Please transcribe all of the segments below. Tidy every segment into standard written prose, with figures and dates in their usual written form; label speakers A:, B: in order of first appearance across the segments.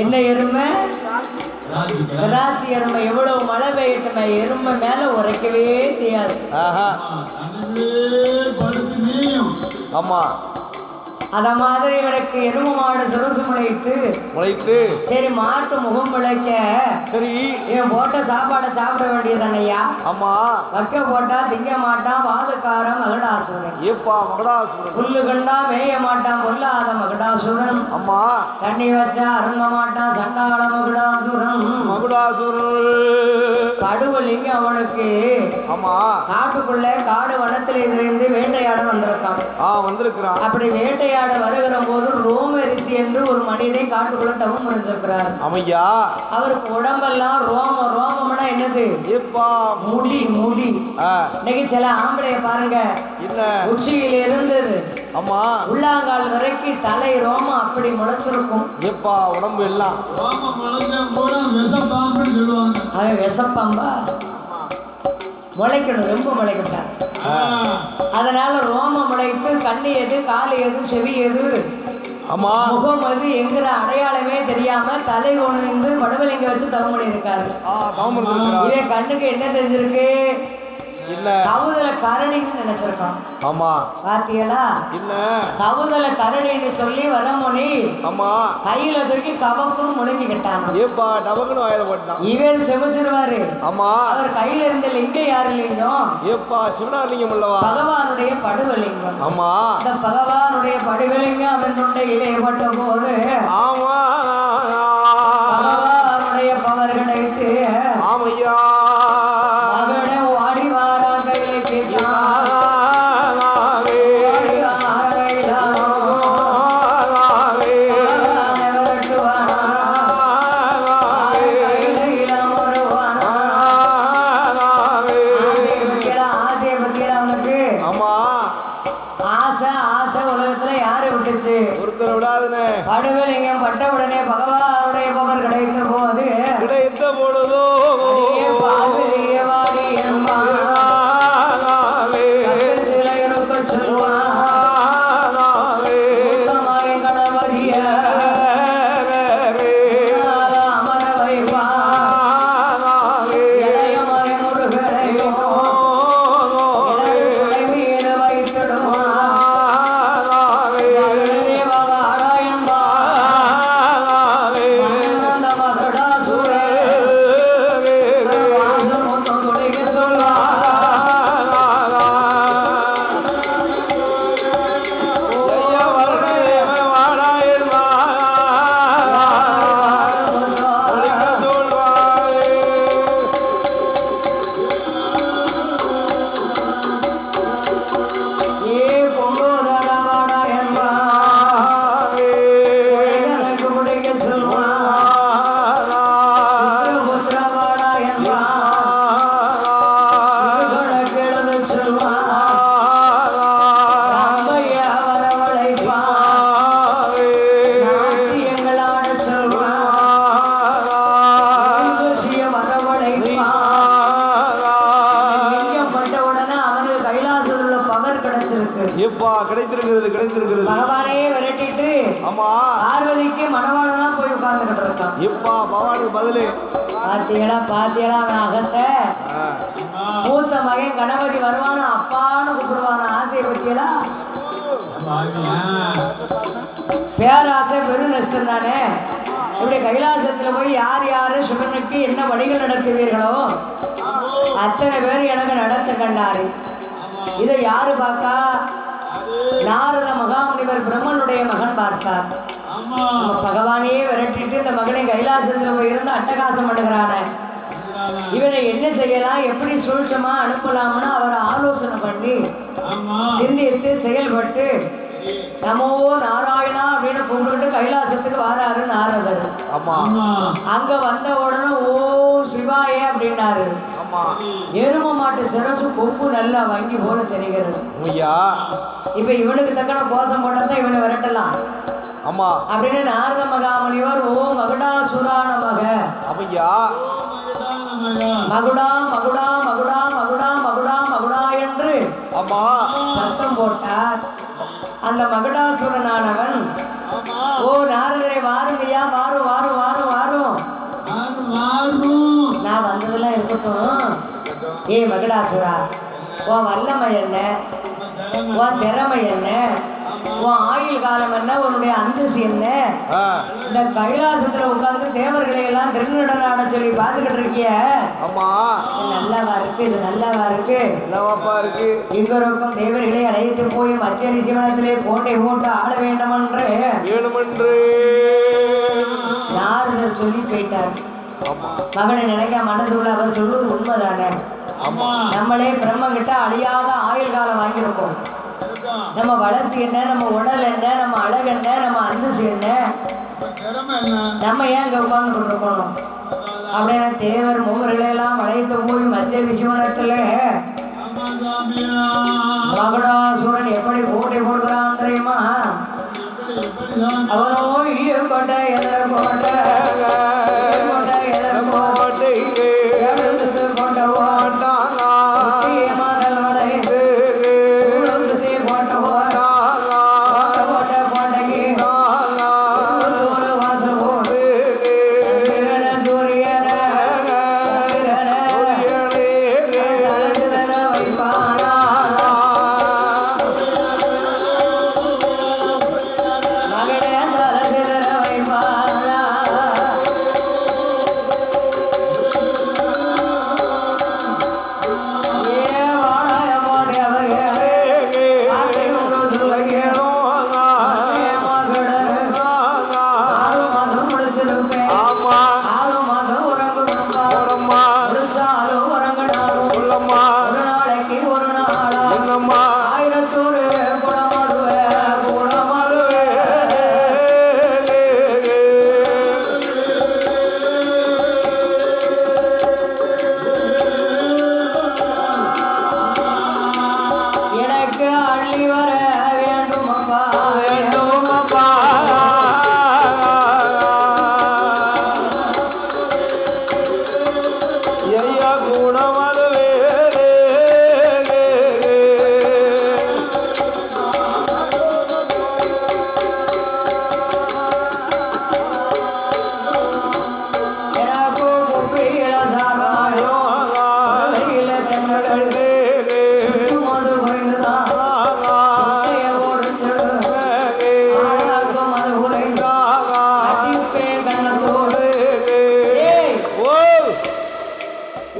A: என்ன எருமை? திராட்சை எருமை. எவ்வளவு மழை பெய்யட்டுமே எருமை மேல உரைக்கவே செய்யாது.
B: ஆமா,
A: அத மாதிரி எனக்கு எருமை மாடு சிறுசு முளைத்து சரி மாட்டு முகம் பிழைக்க
B: சரி
A: இவன் போட்ட சாப்பாடை சாப்பிட வேண்டியதானையா?
B: ஆமா,
A: வைக்க போட்டா திங்க மாட்டான் வாதுக்காரன் மகடாசுரன்.
B: ஏப்பா மகடாசுரன்.
A: புல்லு கண்டா மேய மாட்டான் பொல்லாத மகடாசுரன்.
B: அம்மா,
A: தண்ணி வச்சா அருங்க மாட்டான் சண்டாள மகுடாசுரன். படுவலிங்க அவனுக்கு.
B: ஆமா,
A: காட்டுக்குள்ள காடு வனத்தில் இருந்து வேட்டையாட வந்திருக்கான்.
B: வந்திருக்கிறான். அப்படி
A: வேட்டையாட வருகிற போது ரோமரிசி என்று ஒரு மனிதனை காட்டுக்குள்ள தவம் புரிஞ்சிருக்கிறார்.
B: அமையா,
A: அவருக்கு உடம்பெல்லாம் ரோமம். ரோமம்னா என்னது? முடி. முடி. இன்னைக்கு சில ஆம்பளைய பாருங்க, இல்ல உச்சியில இருந்தது
B: ஆமா
A: உள்ளாங்கால் வரைக்கும் தலை ரோமம் அப்படி முளைச்சிருக்கும்.
B: எப்பா உடம்பு எல்லாம்
A: அவன் விஷப்பாம்பா முளைக்கணும், ரொம்ப முளைக்கிட்டான். அதனால ரோமம் முளைத்து கண்ணு எது, காலு எது, செவி எது, முகம் எது என்கிற அடையாளமே தெரியாம தலை ஒன்று மடுவலிங்க வச்சு தவம் பண்ணியிருக்காரு. இவன் கண்ணுக்கு என்ன தெரிஞ்சிருக்கு? இல்ல கவுதல கரணின்னு நினைச்சிருக்கான். ஆமா, பாத்தீங்களா? இல்ல கவுதல கரணின்னு சொல்லி வரமுனி ஆமா கையில தூக்கி கவக்குன்னு முழுங்கிக்கிட்டான். ஏப்பா டபக்குன்னு வாயில போட்டான். இவன் செமிச்சிருவாரு. ஆமா, அவர் கையில இருந்த லிங்கம் யாரு லிங்கம்? ஏப்பா சிவனார்லிங்கம் அல்லவா? பகவானுடைய படுவலிங்கம். ஆமா, அந்த பகவானுடைய படுவலிங்கம் அவன் தொண்டையிலே பட்ட போது ஆமா பகவானுடைய பவர் கிடைத்து ஆமையா படுவலிங்கம் பட்ட உடனே பகவானுடைய பவர் கிடைத்த பொழுதோ கிடைத்திருக்கிறது. பகவானே விரட்டிட்டு ஆமா பார்வதிக்கு மணவாளனா போய் உட்கார்ந்துகிட்டு இருக்கான். எப்பா பகவானுக்கு பதிலு பாத்தியலா அவன் அகத்த மூத்த மகன் கணபதி வருவானா அப்பான்னு கூப்பிடுவான. ஆசையை பத்தியலா பேராசை பெரும் நஷ்டம் தானே. இப்படி கைலாசத்துல போய் யார் யாரு சிவனுக்கு என்ன வழிகள் நடத்துவீர்களோ அத்தனை பேர் எனக்கு நடத்த கண்டாரு. இதை யாரு பார்க்கா? நாரத மகாமுனிவர் பிரம்மனுடைய மகன் பார்த்தார். பகவானையே விரட்டிட்டு இந்த மகனை கைலாசத்துல போய் இருந்து அட்டகாசம் பண்ணுகிறான. இவனை என்ன செய்யலாம், எப்படி சூழ்ச்சமா அனுப்பலாம்னு அவர் ஆலோசனை பண்ணி சிந்தித்து செயல்பட்டு நமோ நாராயணா அப்படின்னு கும்பிட்டு கைலாசத்துக்கு வாராரு நாரதர். அங்க வந்த உடனே ஓம் சிவாய அப்படின்னாரு. எரும மாட்டு சிரசு கொம்பு நல்லா வங்கி போல தெரிகிறது. இப்ப இவனுக்கு தக்கன கோஷம் போட்டதான் இவனை விரட்டலாம். ஆமா அப்படின்னு நாரத மகாமுனிவர் ஓம் மகுடாசுரான மக மகுடா மகுடா மகுடா மகுடா மகுடா மகுடா என்று சத்தம் போட்டார். அந்த மகுடாசுரனானவன் ஓ நாரதரை வாருங்கய்யா வாரும் வாரும் வாரும் வாரும் நான் வந்ததெல்லாம் இருக்கட்டும். ஏ மகுடாசுரா, உன் வல்லமை என்ன, உன் திறமை என்ன, உன் ஆயுள் காலம் என்ன, உன்னுடைய அந்தஸ்து என்ன? இந்த கைலாசத்துல உட்கார்ந்து தேவர்களை எல்லாம் திருநடனாட சொல்லி பார்த்துக்கிட்டு இருக்கிய. நல்லாவா இருக்கு, இது நல்லாவா இருக்கு,
B: நல்லாவாப்பா இருக்கு.
A: இங்க இருக்கும் தேவர்களை அழைத்து போய் மச்சரி சிவனத்திலே கோட்டை போட்டு ஆட வேண்டுமென்று நாரதர் சொல்லி போயிட்டார். மகனை நினைக்க மனசுக்குள்ள அவர் சொல்வது உண்மைதானே. நம்மளே பிரம்மங்கிட்ட அழியாத ஆயுள் காலம் வாங்கியிருக்கோம். நம்ம வளர்த்து என்ன, நம்ம உடல் என்ன, நம்ம அழகு என்ன, நம்ம அந்தஸ்து என்ன, நம்ம ஏன் இங்க உட்கார்ந்து கொண்டிருக்கணும் அப்படின்னா தேவர் மூவர்களெல்லாம் அழைத்து போய் மச்சரி சிவனத்துல மகுடாசுரன் எப்படி போட்டி போடுகிறான் தெரியுமா? அவனோ கோட்டை எதிர கோட்டை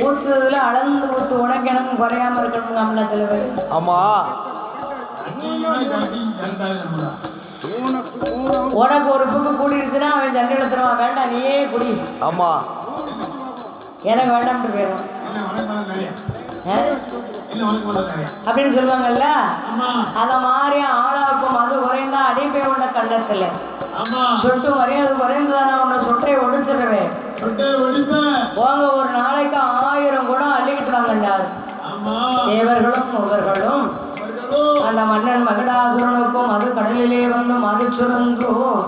A: ஊத்துறதுல அளந்து ஊத்து உனக்கு எனக்கு குறையாம இருக்கணும். நம்மள சில பேர்
B: ஆமா
A: உனக்கு ஒரு புக்கு கூடிருச்சுன்னா அவன் சண்டை எடுத்துருவான். வேண்டாம் நீயே குடி.
B: ஆமா
A: எனக்கு வேண்டாம்னு போயிடுவான் அப்படின்னு சொல்லுவாங்கல்ல. அத மாதிரி ஆளாக்கும் அது குறைந்தா அடிப்பை உள்ள கண்டத்துல சொட்டு மரியாதை குறைந்துதானே உன்னை சொட்டை ஒடிச்சிடுவேன். போங்க ஒரு நாளைக்கு 1000 குடம் அள்ளிக்கிட்டு வாங்கண்டா. தேவர்களும் முகர்களும் அந்த மன்னன் மகுடாசுரனுக்கும் அது கடலிலே வந்து மது சுரந்தும்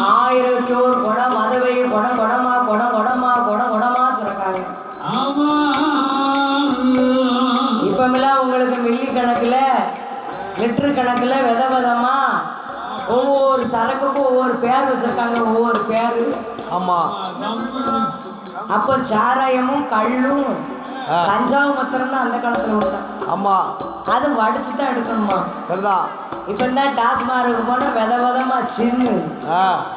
A: 1001 குடம் மதுவை குடம் குடமா குடம் குடமா குடம் குடமா சுரக்காங்க. இப்பமெல்லாம் உங்களுக்கு மில்லி கணக்குல லிட்டரு கணக்குல வித விதமா ஒவ்வொரு சரக்குக்கும் ஒவ்வொரு பேர் வச்சிருக்காங்க. ஒவ்வொரு பேரு.
B: ஆமா
A: அப்போ சாராயமும் கள்ளும் கஞ்சாவும் மாத்திரம் தான் அந்த காலத்துல விட்டான்.
B: ஆமா
A: அது வடிச்சு தான் எடுக்கணுமா.
B: சரிதான்.
A: இப்ப தான் டாஸ்மார்க்கு போனா வித விதமா சின்னு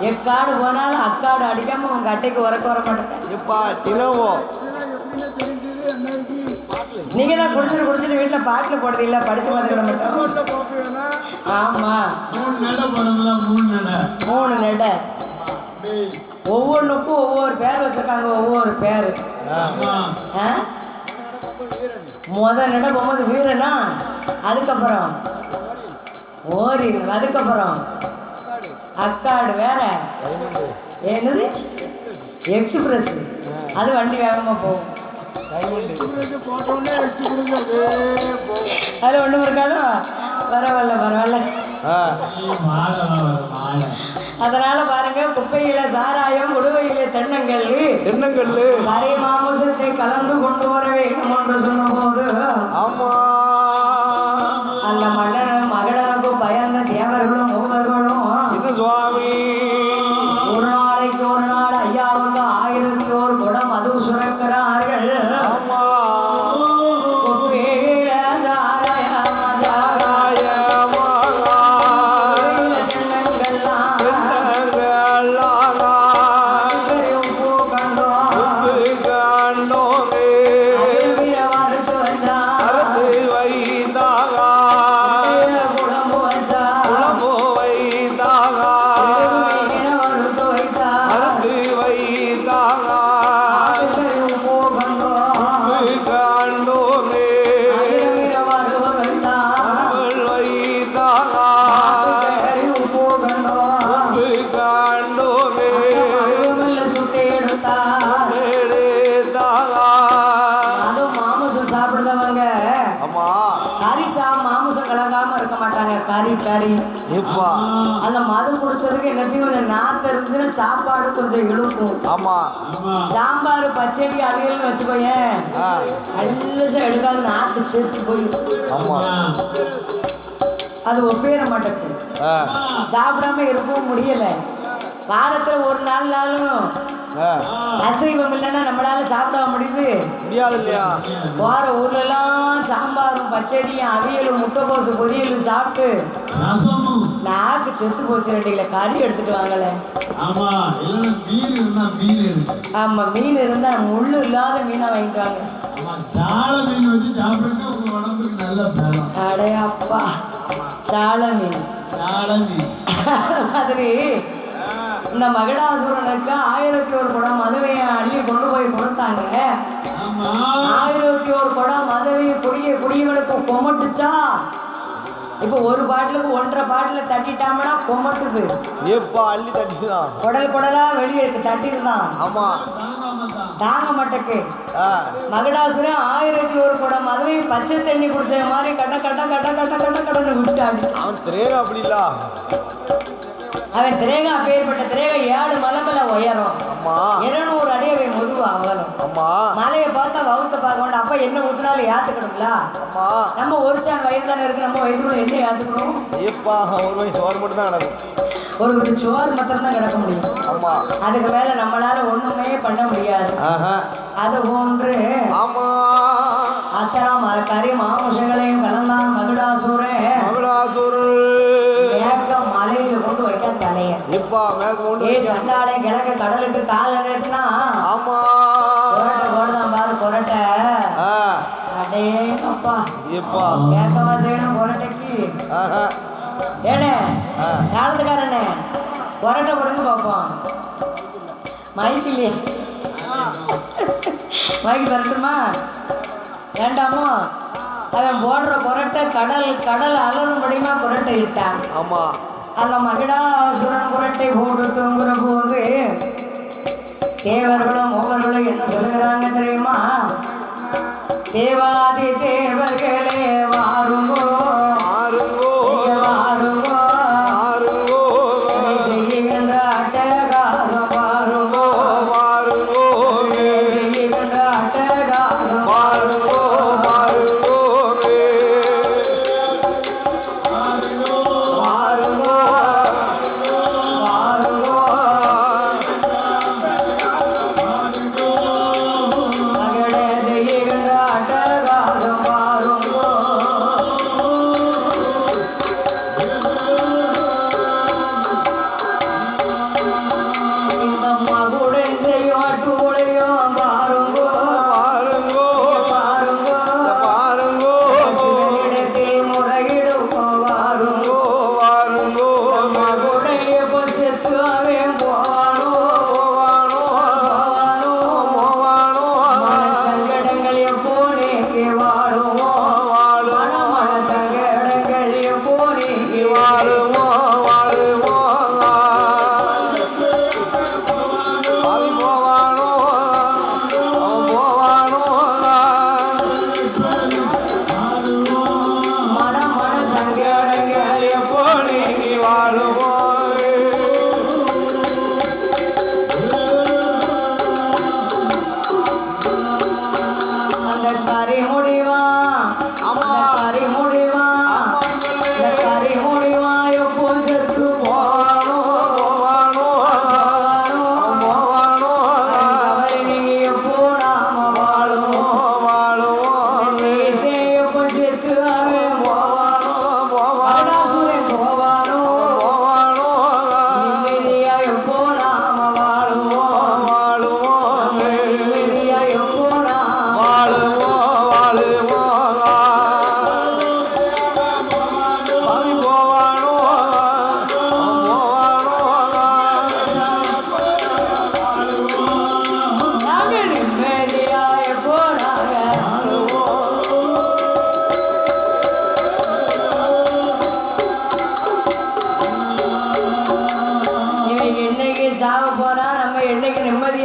A: எக்காடு போனாலும் அக்காடு அடிக்காம உங்க அட்டைக்கு உறக்க வர மாட்டேன்.
B: இப்பா சின்னவோ
A: நீங்க தான் குடிச்சிட்டு வீட்டுல பாட்டில் போடுறது இல்ல, படிச்சு பார்த்துக்கிட மாட்டோம். ஆமா 3 நடை ஒவ்வொன்றுக்கும் ஒவ்வொரு பேர் வச்சிருக்காங்க. ஒவ்வொரு பேரு. முதல் நட போகும்போது வீரனா, அதுக்கப்புறம் ஓரின், அதுக்கப்புறம் அக்காடு வேற என்னது எக்ஸ்பிரஸ், அது வண்டி வேகமா போகும். அது ஒண்ணும் இருக்காதோ. பரவாயில்ல பரவாயில்ல. அதனால பாருங்க, குப்பையில சாராயம், உடுவையில தென்னங்கல்லு நிறைய மாமிசத்தை கலந்து கொண்டு வர வேண்டும் என்று சொன்ன போது அந்த மன்னன் சுரக்கிறார்கள்
B: ஆமா
A: குப்பையில
B: ராய மகா
A: தென்னங்கள்லாம்
B: தென்னங்கள்லாம்
A: உப்பு கண்டோம்
B: உப்பு கண்டோமே
A: வறுத்து வச்சா
B: அறுத்து வைத்தாக
A: குழம்பு வச்சா
B: குழம்பு வைத்தாக
A: வறுத்து வைத்தா
B: அறுத்து வைத்தாக
A: உப்பு கண்டோம்
B: உப்பு கண்டோமே
A: வறுத்து வைத்தா
B: அருள் வைத்தாக
A: உப்பு கண்டோம்
B: உப்பு கண்டோமே
A: சுட்டு எடுத்தா
B: எடுத்தாக
A: அதுவும் மாமிசம் சாப்பிடுறவங்க
B: ஆமா
A: மாமிசம் கலங்காம இருக்க மாட்டாங்க கறி
B: எப்பா
A: அந்த மது குடிச்சதுக்கு என்னத்தையும் கொஞ்சம் நாத்து இருந்துச்சுன்னா சாப்பாடு கொஞ்சம் இழுக்கும்
B: ஆமா
A: சாம்பார் பச்சடி அவியல்னு வச்சுக்கோயேன்
B: ஆ,
A: அல்லுசா எடுக்காது நாக்கு சேர்த்து போய்
B: ஆமா
A: அது ஒப்பேற மாட்டேங்குது
B: ஆ,
A: சாப்பிடாம இருக்கவும் முடியல வாரத்துல ஒரு நாளும்
B: ஆ,
A: அசைவம் இல்லைன்னா நம்மளால சாப்பிட முடியுது
B: முடியாது இல்லையா
A: போற ஊர்ல எல்லாம் சாம்பாரும் பச்சடியும் அவியலும் முட்டைக்கோசு பொரியலும் சாப்பிட்டு
C: ரசமும்
A: நாக்கு செத்து போச்சு ரெண்டில கறி எடுத்துட்டு வாங்கல
C: ஆமா இல்லைன்னா மீன் இருந்தா மீன் இருக்கு
A: ஆமா மீன் இருந்தா முள்ளு இல்லாத மீனா வாங்கிட்டு வாங்க
C: ஆமா சாலை மீன் வச்சு சாப்பிட்டா உங்க உடம்புக்கு நல்ல பலம்
A: அடே அப்பா சால மீன்
C: சாலை மீன்
A: அது மாதிரி இந்த மகிடாசுரனுக்கு 1001 குடம் மதுவையை அள்ளி கொண்டு போய் கொடுத்தாங்க
C: ஆமா
A: 1001 குடம் மதுவையை குடியவனுக்கு கொமட்டுச்சா இப்போ ஒரு பாட்டிலுக்கு 1.5 பாட்டில் தட்டிட்டாமனா கொமட்டுது
B: எப்பா அள்ளி தட்டிதான்
A: குடலா வெளியே இருக்கு தட்டிருந்தான்
B: ஆமா
C: தாங்காம தான்
A: தாங்க மாட்டேக்கு
B: ஆ,
A: மகடாசுரன் 1001 குடம் மதுவை பச்சை தண்ணி குடிச்ச மாதிரி கடன்னு விட்டாடி
B: அவன் திரேக அப்படி இல்ல
A: அவன் திரேகா பேர்பட்ட திரேகா 7 மலை உயரம்
B: ஆமா
A: 200 அடி அவன் முதுவா அகலம்
B: ஆமா
A: மலையை பார்த்தா வகுத்த பார்க்க வேண்டாம் அப்ப என்ன ஊத்துனாலும் ஏத்துக்கணும்ல
B: ஆமா
A: நம்ம ஒரு சான் வயிறு தானே இருக்கு நம்ம வயிற்றுக்குள்ள என்ன ஏத்துக்கணும்
B: எப்பா ஒரு வயசு சோறு மட்டும் தான் நடக்கும்
A: ஒரு குத்து சோறு மாத்திரம் தான் கிடக்க முடியும்
B: ஆமா
A: அதுக்கு மேல நம்மளால ஒண்ணுமே பண்ண முடியாது
B: ஆஹா
A: அது போன்று
B: ஆமா
A: அத்தனை கறி மாமிசங்களையும் கலந்தான் மகுடாசூரன்
B: மகளாசுரன்
A: மேற்க மலையில கொண்டு வைக்க தலைய
B: எப்பா மேற்கு கொண்டு
A: ஏ
B: வைக்க.
A: சண்டாளை கிழக்கு கடலுக்கு காலை நட்டுனா
B: ஆமா
A: கொரட்டை போடுதான் பாரு கொரட்டை
B: ஆ,
A: அடே அப்பா
B: எப்பா
A: கேட்கவா செய்யணும் கொரட்டைக்கு
B: ஆஹா
A: ஏனே
B: ஆ,
A: காலத்துக்காரண்ணே கொரட்டை போடுங்க பார்ப்போம் மைக் இல்லையே மைக் தரட்டுமா வேண்டாமோ அவன் போடுற கொரட்டை கடல் அலறும்படியுமா கொரட்டை இட்டான்
B: ஆமா
A: அந்த மகிடாசுரன் குரட்டை போட்டு தூங்குற போது தேவர்களும் மூவர்களும் என்ன சொல்லுகிறாங்க தெரியுமா தேவாதி தேவர்களே வாருங்கோ
B: ஆறுங்கோ
A: நீங்க வாருங்கோ
B: ஆறுங்கோ
A: இதை செய்கின்ற அட்டகாசம் வாருங்கோ
B: வாருங்கோ
A: செய்கின்ற அட்டகாசம்
B: வாருங்கோ வாருங்கோ
A: வாருங்கோ வாருங்கோ மகளே செய்கின்ற அட்டகாசம் வாருங்கோ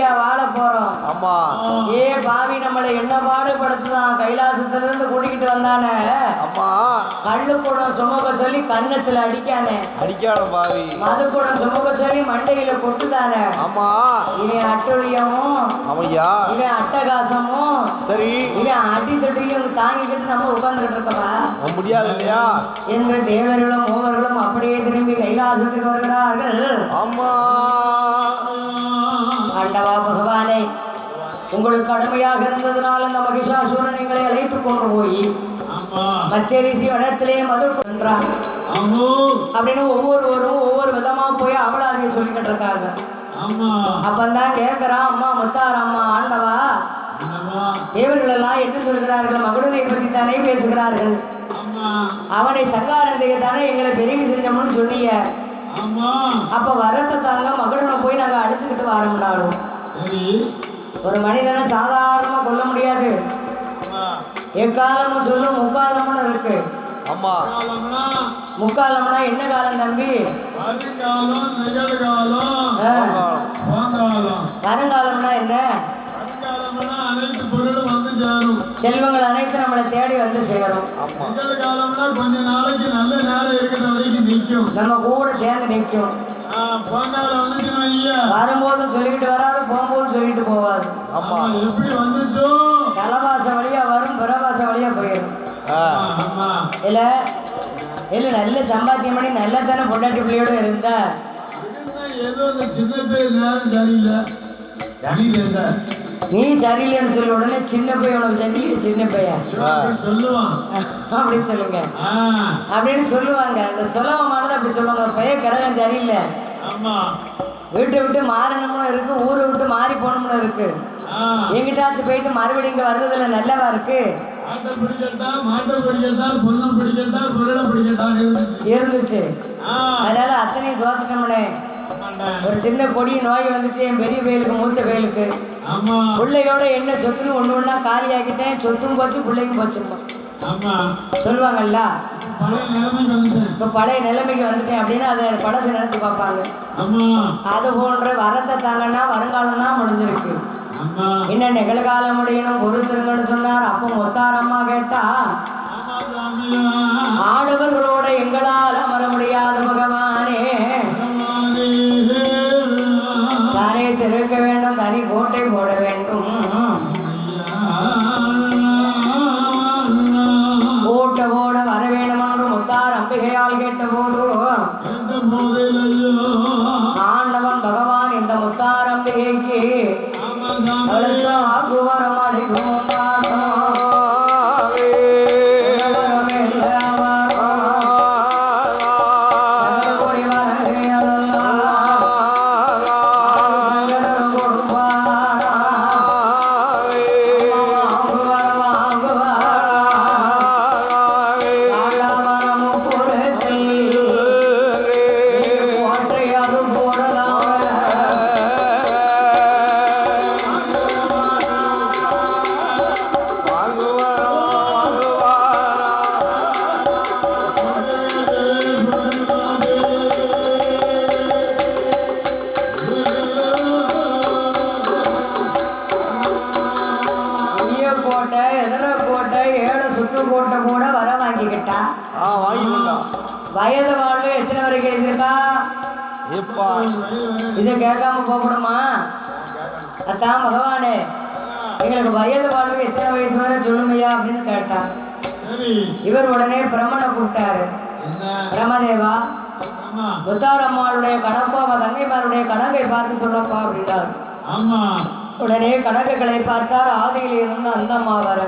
A: எப்படியா வாழ போறோம்?
B: ஆமா
A: ஏ பாவி, நம்மளை என்ன பாடுபடுத்துதான். கைலாசத்துல இருந்து கூட்டிக்கிட்டு வந்தானே,
B: ஆமா
A: கள்ளுக்கூடம் சுமக்க சொல்லி கன்னத்துல அடிக்கானே,
B: அடிக்கான பாவி
A: மதுக்கூடம் சுமக்க சொல்லி மண்டையில கொட்டுதானே.
B: ஆமா
A: இவன் அட்டொழியமும்
B: ஆமையா
A: இவன் அட்டகாசமும்
B: சரி
A: இவன் அடித்தடியும் தாங்கிக்கிட்டு நம்ம உட்கார்ந்துட்டு இருக்கோமா?
B: முடியாது இல்லையா
A: என்று தேவர்களும் மூவர்களும் அப்படியே திரும்பி கைலாசத்துக்கு வருகிறார்கள்.
B: ஆமா
A: ஆண்டவா பகவானே, உங்களுக்கு கடுமையாக இருந்ததுனால அந்த மகிஷாசூரன் எங்களை அழைத்துக் கொண்டு போய் பச்சரிசி வனத்திலே மது கொன்றான் அப்படின்னு ஒவ்வொருவரும் ஒவ்வொரு விதமா போய் அவளாதைய சொல்லிக்கிட்டு இருக்காங்க. அப்பந்தான் கேட்கிறான், அம்மா முத்தாரம்மா, ஆண்டவா தேவர்கள் எல்லாம் என்ன சொல்கிறார்கள்? மகுடனை பற்றி தானே பேசுகிறார்கள். அவனை சங்காரம் செய்யத்தானே எங்களை பெருமை செஞ்சோம்னு சொன்னீங்க. அப்ப வரத்தை தாங்க மகுடனை போய் நாங்க அடிச்சுக்கிட்டு வரோம்னாலும் ஒரு மனிதனை சாதாரணமா கொல்ல முடியாது. எக்காலமும் சொல்லும் முக்காலம்னு இருக்கு.
B: ஆமா
A: முக்காலம்னா என்ன காலம் தம்பி? வருங்காலம்னா என்ன?
C: அனைத்து பொருளும் வந்து சேரும்.
A: செல்வங்கள் அனைத்து நம்மளை தேடி வந்து சேரும்.
C: காலம்னா கொஞ்ச நாளைக்கு நல்ல நேரம் இருக்கிற வரைக்கும் நிற்கும்,
A: நம்ம கூட சேர்ந்து நிற்கும். வரும்போதும் சொல்லிக்கிட்டு வராது, போகும்போதும் சொல்லிட்டு போவாது.
B: ஆமா
C: எப்படி வந்துச்சோ
A: தலவாச வழியா வரும், புறவாச வழியா போயிடும். இல்ல இல்ல நல்ல சம்பாத்தியம் பண்ணி நல்ல தானே பொண்டாட்டி பிள்ளையோட இருந்தா
C: ஏதோ அந்த சின்ன பேர் நேரம் சரியில்லை. சரியில்லை சார்,
A: நீ சரியில்லைன்னு சொல்ல உடனே சின்ன பையன் உனக்கு சரியில்லை, சின்ன பையன்
C: சொல்லுவான்
A: அப்படின்னு சொல்லுங்க அப்படின்னு சொல்லுவாங்க. அந்த சுலபமானது அப்படி சொல்லுவாங்க. பையன் கிரகம் சரியில்லை, வீட்டை விட்டு மாறணும்னு இருக்கு, ஊரை விட்டு மாறி போகணும்னு இருக்கு. எங்கிட்டாச்சும் போயிட்டு மறுபடியும் இங்க வர்றதுல நல்லவா இருக்கு இருந்துச்சு. அதனால அத்தனையும் தோத்துட்டோம்னே. ஒரு சின்ன கொடிய நோய் வந்துச்சு என் பெரிய பயலுக்கு, மூத்த பயலுக்கு. பிள்ளையோட என்ன சொத்துன்னு ஒண்ணு ஒண்ணா காலியாக்கிட்டேன். சொத்தும் போச்சு, பிள்ளையும் போச்சுமா சொல்லுவாங்கல்ல. இப்ப பழைய நிலைமைக்கு வந்துட்டேன் அப்படின்னு அதை பழசை நினைச்சு பார்ப்பாங்க. அது போன்ற வரத்தை தாங்கன்னா வருங்காலம் தான் முடிஞ்சிருக்கு. என்ன நிகழ்காலம் முடியணும் பொறுத்திருங்கன்னு சொன்னார். அப்போ முத்தாரம்மா கேட்டா, ஆடவர்களோட எங்களால் அமர முடியாத பகவானே, தானே திருக்க வேண்டும், தனி கோட்டை போட வேண்டும். கோட்டை போட வர வேண்டும் என்று முத்தார் அம்பிகையால் கேட்ட போது ஆண்டவன் பகவான் இந்த முத்தார் அம்பிகைக்கு ஆகுவரம் அளிக்கும். வயது வாழ்வு எத்தனை வரைக்கும் எழுதிருக்கா? இதை கேட்காம போகணுமா? அதான் பகவானே எங்களுக்கு வயது வாழ்வு எத்தனை வயசு வரை சொல்லுமையா அப்படின்னு கேட்டான். இவர் உடனே பிரம்மனை கூப்பிட்டாரு. பிரம்மதேவா, முத்தாரம்மாளுடைய கணக்கோ அவன் தங்கைமாருடைய கணக்கை பார்த்து சொல்லப்பா அப்படின்றார். உடனே கணக்குகளை பார்த்தார். ஆதியில் இருந்து அந்த அம்மா வர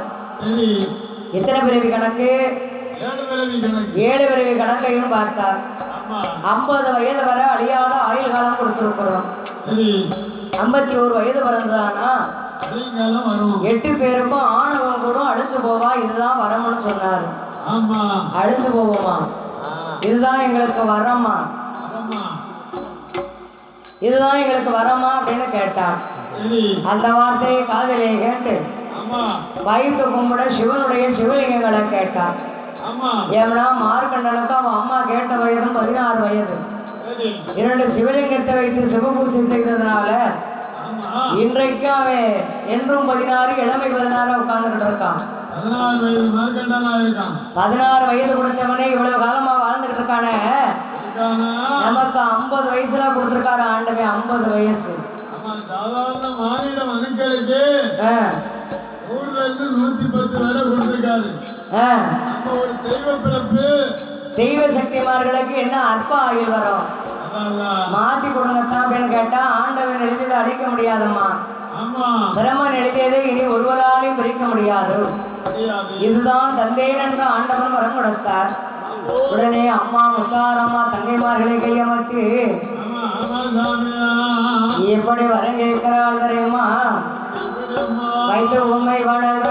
A: எத்தனை பிறவி கணக்கு? 7 பிறவி கணக்கையும் பார்த்தார். 50 வயது வரை அழியாத ஆயுள் காலம் கொடுத்திருக்கிறோம். 51 வயது பிறந்தானா 8 பேருக்கும் ஆணவம் கூட அழிஞ்சு போவா, இதுதான் வரம்னு சொன்னார். அழிஞ்சு போவோமா, இதுதான் எங்களுக்கு வரமா, இதுதான் எங்களுக்கு வரமா அப்படின்னு கேட்டான். அந்த வார்த்தையை காதலே கேட்டு வயிற்று கும்பிட சிவனுடைய சிவலிங்கங்களை கேட்டான். ஏன்னா மார்க்கண்டனுக்கு அவன் அம்மா கேட்ட வயதும் 16 வயது. 2 சிவலிங்கத்தை வைத்து சிவபூசை செய்ததுனால இன்றைக்கு அவன் என்றும் 16 இளமை 16 உட்கார்ந்துட்டு இருக்கான்.
C: 16 வயது மறுக்கண்டானா இருக்கான்.
A: 16 வயது கொடுத்தவனே இவ்வளவு காலமா வாழ்ந்துட்டு இருக்கானே. நமக்கு 50 வயசுல கொடுத்திருக்காரு ஆண்டவன். 50 வயசு.
C: சாதாரண மாநில மனுக்களுக்கு 100 இருந்து 110 வரை கொடுத்திருக்காரு. நம்ம ஒரு தெய்வ பிறப்பு.
A: தெய்வ சக்திமார்களுக்கு என்ன அற்ப ஆயுள் வரும்? மாத்தி கொடுங்கத்தான் அப்படின்னு கேட்டா ஆண்டவன் எழுதியதை அழிக்க முடியாதம்மா. பிரம்மன் எழுதியதை இனி ஒருவராலையும் பிரிக்க முடியாது. இதுதான் தந்தேன் என்று ஆண்டவன் வரம் கொடுத்தார். உடனே அம்மா முத்தாரம்மா தங்கைமார்களை கையமர்த்தி எப்படி வரம் கேட்கிறாள் தெரியுமா? வைத்து உண்மை வளர்வ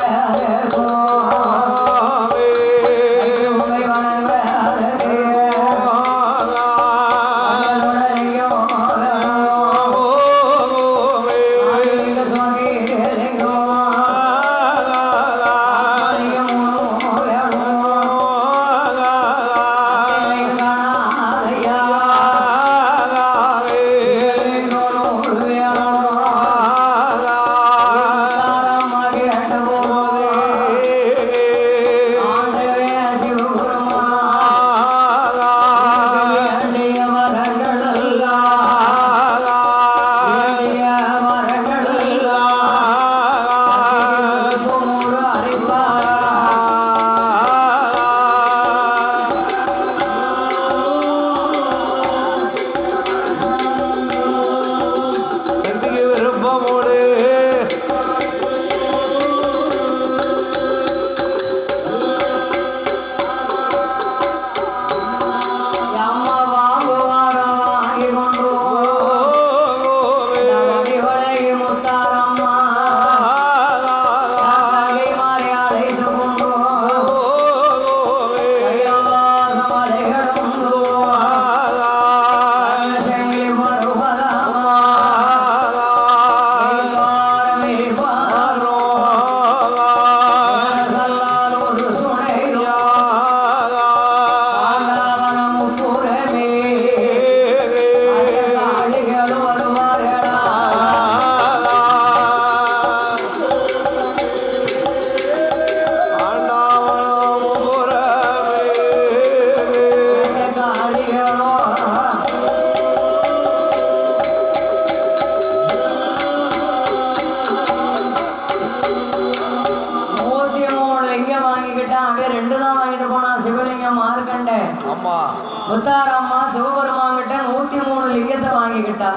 A: முத்தாரம்மா சிவபெருமான்கிட்ட 103 லிங்கத்தை வாங்கிக்கிட்டா.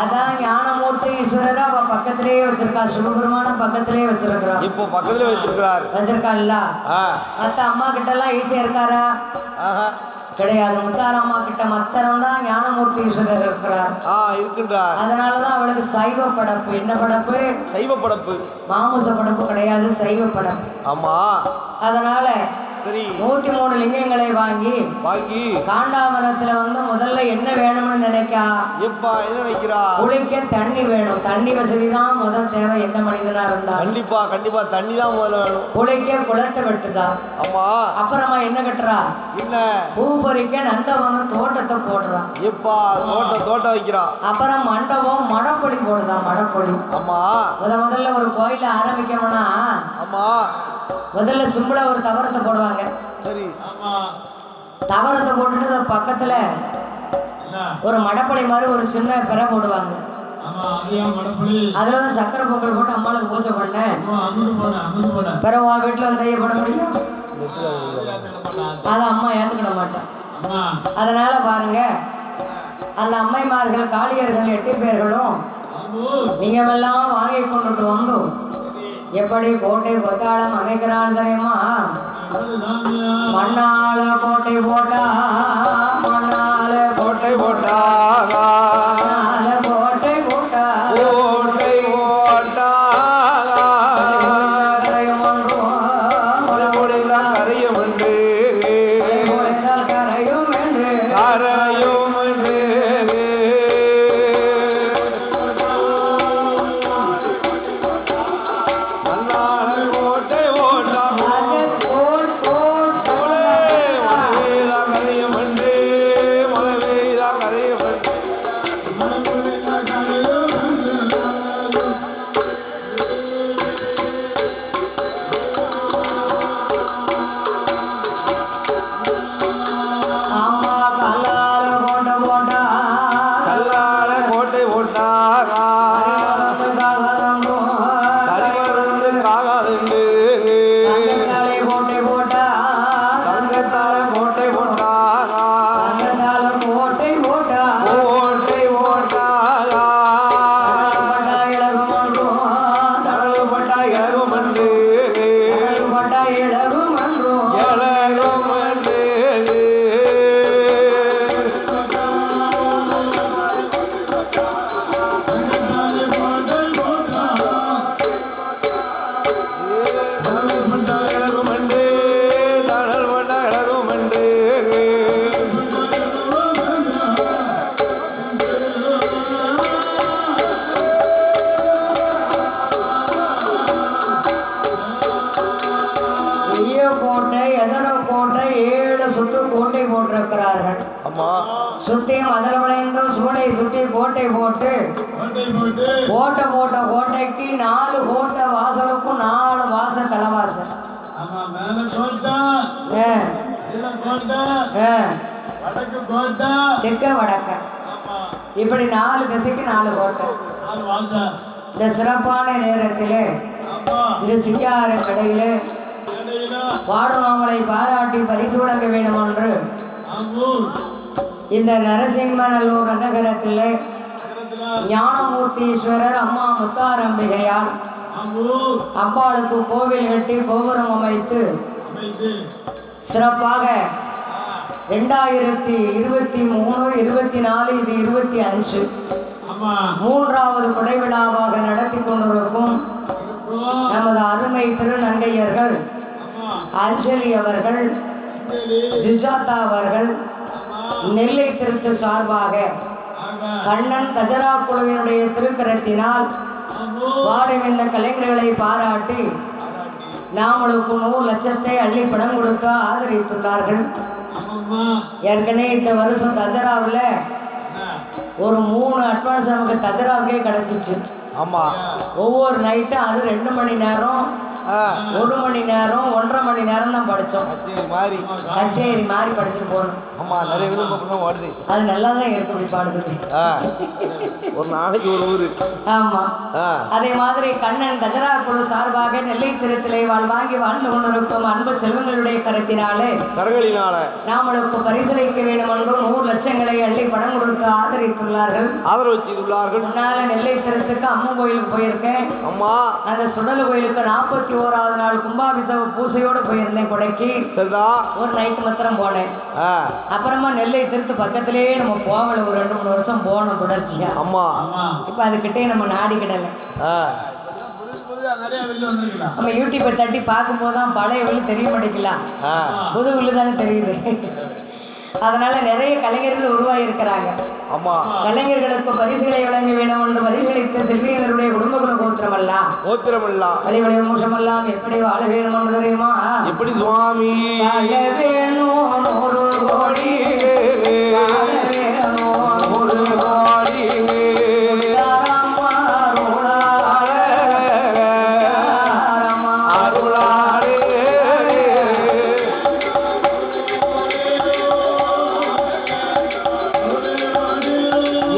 A: அதான் ஞானமூர்த்தி ஈஸ்வரர் அவ பக்கத்திலேயே வச்சிருக்கா. சிவபெருமான பக்கத்திலேயே வச்சிருக்கா.
B: இப்போ பக்கத்துல
A: வச்சிருக்காள்ல. மத்த அம்மா கிட்ட எல்லாம் ஈஸியா இருக்காரா? கிடையாது. முத்தாரம்மா கிட்ட மத்தரம் தான் ஞானமூர்த்தி ஈஸ்வரர் இருக்கிறார். அதனாலதான் அவளுக்கு சைவ படப்பு. என்ன படப்பு?
B: சைவ படப்பு.
A: மாமுச படப்பு கிடையாது, சைவ படப்பு.
B: ஆமா.
A: அதனால 103 லிங்கங்களை வாங்கி காண்டாமரத்துல முதல்ல என்ன வேணும்னு நினைக்கா?
B: என்ன நினைக்கிறா?
A: குளிக்க தண்ணி வேணும். தண்ணி வசதி தான் முதல் தேவை. எந்த மனிதனா இருந்தா
B: கண்டிப்பா தண்ணி தான் முதல்ல வேணும்.
A: குளிக்க குளத்தை வெட்டுதா.
B: ஆமா.
A: அப்புறமா என்ன கட்டுறா? பூ பறிக்க நந்தவனம் தோட்டத்தை போடுறான்.
B: தோட்டம் வைக்கிறா.
A: அப்புறம் மண்டபம் மடப்பொழி போடுதா. மடப்பொழி.
B: ஆமா.
A: முதல்ல ஒரு கோயில ஆரம்பிக்கணும்னா முதல்ல சிம்பிளா ஒரு தவறத்தை போடுவாங்க.
B: சரி.
A: தவறத்தை போட்டுட்டு பக்கத்துல ஒரு மடப்பொழி மாதிரி ஒரு சின்ன பெற போடுவாங்க. அதுலதான் சக்கரை பொங்கல் போட்டு அம்மாளுக்கு பூஜை பண்ணேன். பிறவா வீட்டுல செய்யப்பட முடியும்? அதை அம்மா ஏத்துக்கிட மாட்டேன். அதனால பாருங்க, அந்த அம்மைமார்கள் காளியர்கள் 8 பேர்களும் நீங்கெல்லாம் வாங்கி கொண்டுட்டு வந்தோம். எப்படி கோட்டை கொத்தாளம் அமைக்கிறான் தெரியுமா? மண்ணால கோட்டை போட்டா, மண்ணால கோட்டை போட்டா, கோட்டை போட்டா, கோட்டை போட்டா, கரையும் ஒன்று முடிந்தால் கரையும் என்று, முடிந்தால் கரையும் என்று, கரையும் என்று. கொண்டிருக்கிறார்கள்.
B: ஆமா
A: சுத்தியும் அதில் விளைந்து சூளை சுத்தி கோட்டை போட்டு கோட்டை போட்ட கோட்டைக்கு 4 கோட்டை வாசலுக்கும் 4 வாசல் தலைவாசல்.
C: ஆமா, மேல கோட்டை,
A: ஆ,
C: கீழே கோட்டை,
A: ஆ,
C: வடக்கு கோட்டை.
A: தெற்க வடக்க
C: ஆமா,
A: இப்படி 4 திசைக்கு 4 கோட்டை.
C: 4 வாசல்.
A: இந்த சிறப்பான நேரத்திலே
C: ஆமா,
A: இந்த சிங்கார கடையிலே
C: இடையில
A: பாடுவாங்களை பாராட்டி பரிசு வழங்க வேண்டும் என்று
C: ஆம்பூர்
A: இந்த நரசிம்மநல்லூர் நகரத்திலே
C: நகரத்துல
A: ஞானமூர்த்தீஸ்வரர் அம்மா முத்தாரம்பிகையால்
C: ஆம்பூர்
A: அம்பாளுக்கு கோவில் கட்டி கோபுரம் அமைத்து
C: அமைத்து
A: சிறப்பாக 2023, 24 இது 25
C: ஆமா,
A: மூன்றாவது கொடை விழாவாக நடத்தி கொண்டிருக்கும்
C: இருக்கும்.
A: நமது அருமை திருநங்கையர்கள்
C: ஆமா,
A: அஞ்சலி அவர்கள்,
C: சரி.
A: ஜுஜாதா அவர்கள்
C: ஆமா,
A: நெல்லை திருத்து சார்பாக
C: ஆக.
A: கண்ணன் கஜரா குழுவினுடைய திருக்கரத்தினால்
C: ஆம்பூர்
A: பாடும் இந்த கலைஞர்களை பாராட்டி நாமளுக்கு 100 லட்சத்தை அள்ளி பணம் கொடுத்து ஆதரித்துள்ளார்கள்.
C: ஆமாம்மா.
A: ஏற்கனவே இந்த வருஷம் தஜராவில்
C: என்ன?
A: ஒரு 3 அட்வான்ஸ் நமக்கு தஜராவுக்கே கிடச்சிச்சு.
B: ஆமா
A: ஒவ்வொரு நைட்டும் அது 2 மணி நேரம், 1 மணி நேரம், 1.5 மணி நேரம் தான் படித்தோம்.
B: மாதிரி
A: கச்சேரி மாதிரி படிச்சுட்டு போகணும்.
B: ஆமா நிறைய விருப்பம் வருது.
A: அது நல்லா தான் இருக்கு இப்படி பாடுறது.
B: ஒரு நாளைக்கு ஒரு ஊரு.
A: ஆமாம். அதே மாதிரி கண்ணன் கஜரா குழு சார்பாக நெல்லை திருத்திலை வாங்கி வாழ்ந்து கொண்டிருக்கும் அன்பு செல்வங்களுடைய கருத்தினாலே
B: கரங்களினால
A: நாமளுக்கு பரிசளிக்க வேண்டும் என்றும் 100 லட்சங்களை அள்ளி பணம் கொடுத்து ஆதரித்துள்ளார்கள்.
B: ஆதரவு செய்துள்ளார்கள்.
A: முன்னால நெல்லை திருத்துக்கு அம்மன் கோயிலுக்கு போயிருக்கேன்.
B: அம்மா
A: அந்த சுடல கோயிலுக்கு 41வது நாள் கும்பாபிஷேக பூசையோடு போயிருந்தேன் கொடைக்கு.
B: சரிதா.
A: ஒரு நைட்டு மாத்திரம் போனேன். அப்புறமா நெல்லை திருத்து பக்கத்திலேயே நம்ம போகல, ஒரு 2-3 வருஷம் போனோம் தொடர்ச்சியா.
B: அம்மா
C: ஆமா.
A: இப்ப அதுக்கிட்டே நம்ம நாடி கிடல.
C: புதுசா நிறைய வெளில வந்திருக்கலாம்.
A: நம்ம யூடியூப்பை தட்டி பார்க்கும்போது தான் பழைய வெளி தெரிய மாட்டேங்கலாம், புது உள்ளு தானே தெரியுது. அதனால நிறைய கலைஞர்கள் உருவாகி இருக்கிறாங்க.
B: ஆமா
A: கலைஞர்களுக்கு பரிசுகளை வழங்க வேண்டும் என்று பரிசளித்த செல்வியர்களுடைய குடும்பகுல கோத்திரமெல்லாம்
B: கோத்திரமெல்லாம்
A: வழிவழி மோசமெல்லாம் எப்படி வாழ வேணும் என்று தெரியுமா?
B: எப்படி சுவாமி
A: வாழ வேணும் 100 கோடி, வாழ வேணும்
B: 1 கோடி
A: தாரம்மா அருளாளே, தாரம்மா
B: அருளாளே.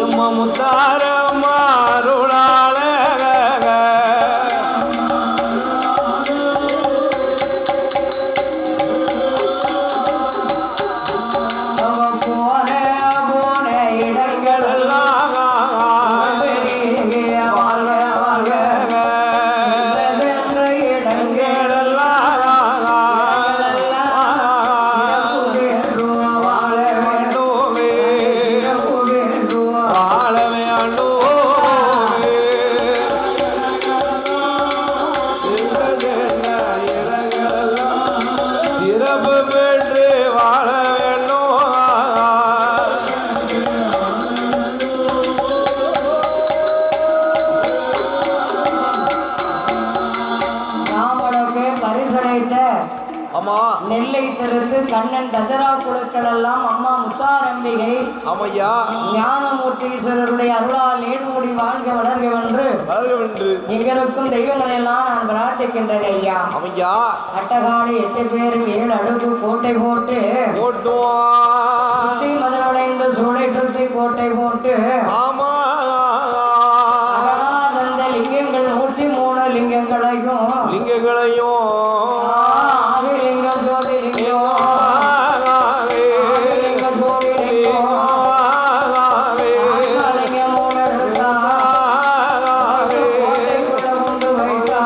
B: எம்மா முத்தாரம்மா அருளாளே.
A: அவ போன போன இடங்கள்
B: எல்லாம்
A: பெரிய வாழ்க வாழ்க சென்ற இடங்கள் சிறப்பு வேண்டுவா, வாழ வேண்டுமே, சிறப்பு வேண்டுவா.
B: சிறப்பு பெற்று வாழ வேண்டும்.
A: நாமளுக்கு பரிசடைத்த
B: ஆமா
A: நெல்லை திருத்து கண்ணன் தஜரா குழுக்கள் எல்லாம் அம்மா முத்தாரம்பிகை
B: ஆமையா
A: ஞானமூர்த்தீஸ்வரருடைய அருளால் நீடுமுடி வாழ்க வளர்கவென்று
B: வளர்கவென்று
A: இங்கிருக்கும் தெய்வங்களை எல்லாம் நான் பிரார்த்திக்கின்றேன் ஐயா.
B: ஆமையா
A: அட்டகாடு 8 பேரும் 7 அடுக்கு கோட்டை போட்டு
B: ஓட்டுவான்.
A: சுத்தி மதனடைந்து சூளை சுத்தி கோட்டை போட்டு
B: ஆமா
A: அகலாதந்த லிங்கங்கள் 103 லிங்கங்களையும்
B: லிங்கங்களையும்
A: ஆதிலிங்கம் ஜோதிலிங்கம் ஆதிலிங்கம் ஜோதிலிங்கம் ஆதிலிங்கம் மூணெடுத்தா கோட்டைக்குள்ள கொண்டு வைத்தா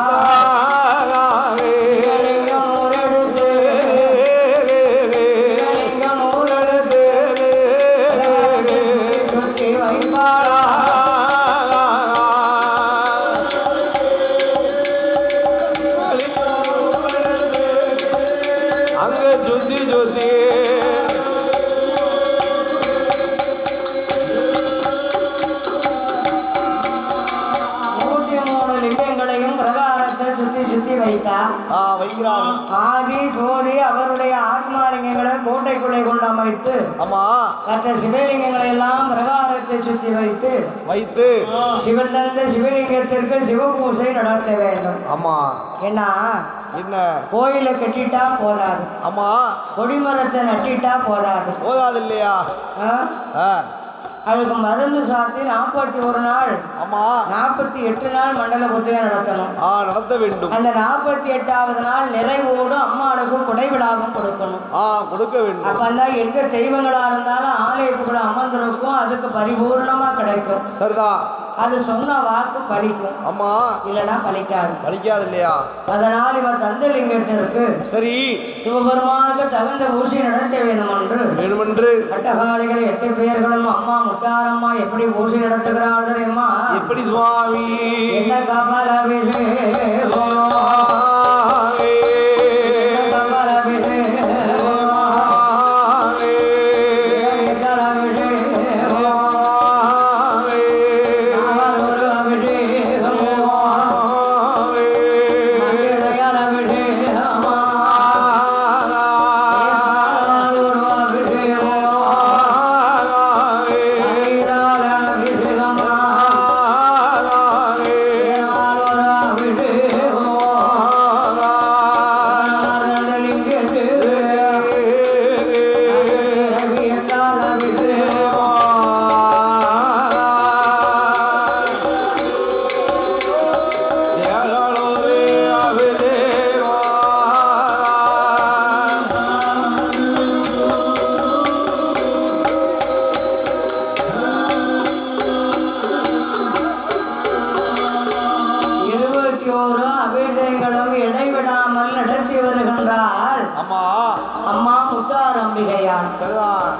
A: லிங்கம் நூறெடுத்து லிங்கம் நூறெடுத்து சுற்றி வைப்பாரா.
B: ஆ
A: வைத்தார்.
B: வைக்கிறார்கள்.
A: ஆதி சோதி அவருடைய ஆத்மாலிங்கங்களை கோட்டைக்குள்ளே கொண்டு அமைத்து
B: ஆமா
A: மற்ற சிவலிங்கங்களை எல்லாம் பிரகாரத்தை சுற்றி வைத்து
B: வைத்து
A: சிவன் தந்த சிவலிங்கத்திற்கு சிவபூசை நடத்த வேண்டும்.
B: ஆமா
A: ஏன்னா
B: என்ன
A: கோயிலை கட்டிட்டா போதாது,
B: ஆமா
A: கொடிமரத்தை நட்டிட்டா போதாது,
B: போதாது இல்லையா?
A: அதுக்கு மருந்து சாத்தி 41 நாள்
B: ஆமா
A: 48 நாள் மண்டல பூஜையை நடத்தணும்.
B: நடத்த வேண்டும்.
A: அந்த 48வது நாள் நிறைவோடு அம்மாளுக்கு குடைவிடாமல் கொடுக்கணும்.
B: கொடுக்க வேண்டும்.
A: அப்பந்தான் எங்க தெய்வங்களா இருந்தாலும் ஆலயத்துக்குள்ள அமர்ந்திருக்கும், அதுக்கு பரிபூர்ணமா கிடைக்கும்.
B: சரிதான்.
A: அது சொன்ன வாக்கு பலிக்கும்.
B: ஆமா
A: இல்லைன்னா பலிக்காது.
B: பலிக்காது இல்லையா?
A: அதனால் இவர் தந்தலிங்கத்திற்கு
B: சரி
A: சிவபெருமானுக்கு தகுந்த பூஜை நடத்த வேண்டுமென்று கட்டகாலிகள் 8 பேர்களும் அம்மா முத்தாரம்மா எப்படி பூஜை நடத்துகிறாள் தெரியுமா?
B: எப்படி சுவாமி?
A: என்ன கபாலாபிஷேகம்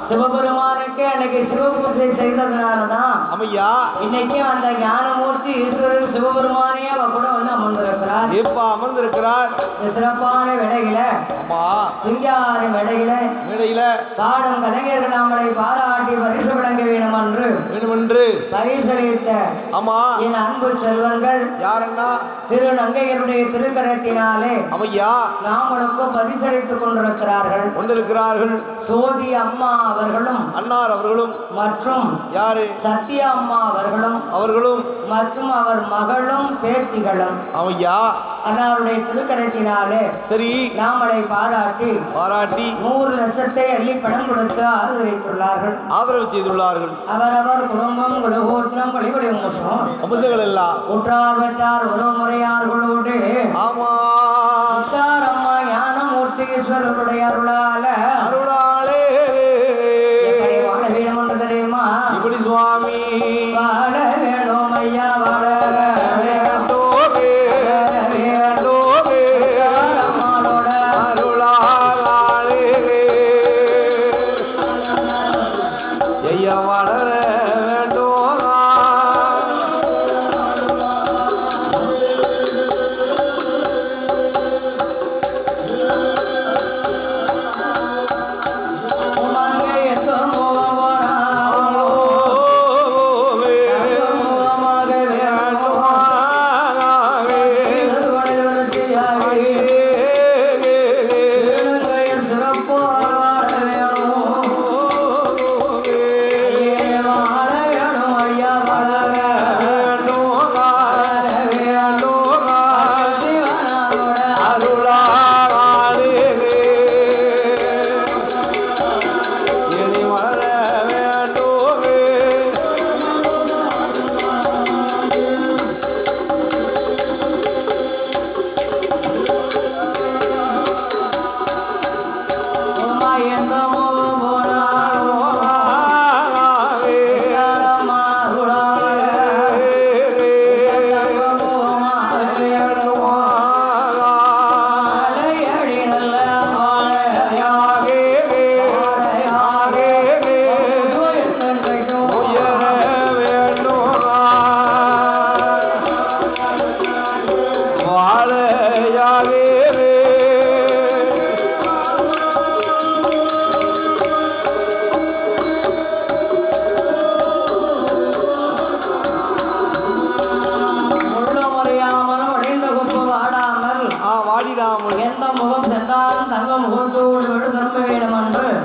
A: சிவபெருமானுக்கு அன்னைக்கு சிவபூஜை செய்ததுனாலதான் இன்னைக்கு அந்த ஞானமூர்த்தி ஈஸ்வரர் சிவபெருமானே அவ கூட வந்து அமர்ந்திருக்கிறார். சிறப்பான வேளையில சிங்கார வேளையில பாடும் கலைஞர்கள் நம்மளை பாராட்டி பரிசு வழங்க வேண்டுமென்று பரிசளித்த என் அன்பு செல்வங்கள் யாருன்னா திரு நங்கையருடைய திருக்கரத்தினாலே நாமளுக்கும் பரிசளித்துக் கொண்டிருக்கிறார்கள். சோதி அம்மா அவர்களும் அன்னார் அவர்களும் மற்றும் யாரு சத்யா அம்மா அவர்களும் மற்றும் அவர் மகளும் பேத்திகளும் அன்னாருடைய திருக்கரத்தினாலே சரி நாமளை பாராட்டி 100 லட்சத்தை அள்ளி பணம் கொடுத்து ஆதரவு செய்துள்ளார்கள். அவரவர் குடும்பம் குலகோத்திரம் பழிபடி வம்சங்கள் எல்லாம் உற்றார் வெற்றார் உறவுமுறையார்களோடு அம்மா ஞானமூர்த்தி ஈஸ்வரருடைய அருளாலே எப்படி வாழ வேணும் என்று தெரியுமா? இப்படி சுவாமி வாழ வேணும் ஐயா வாழ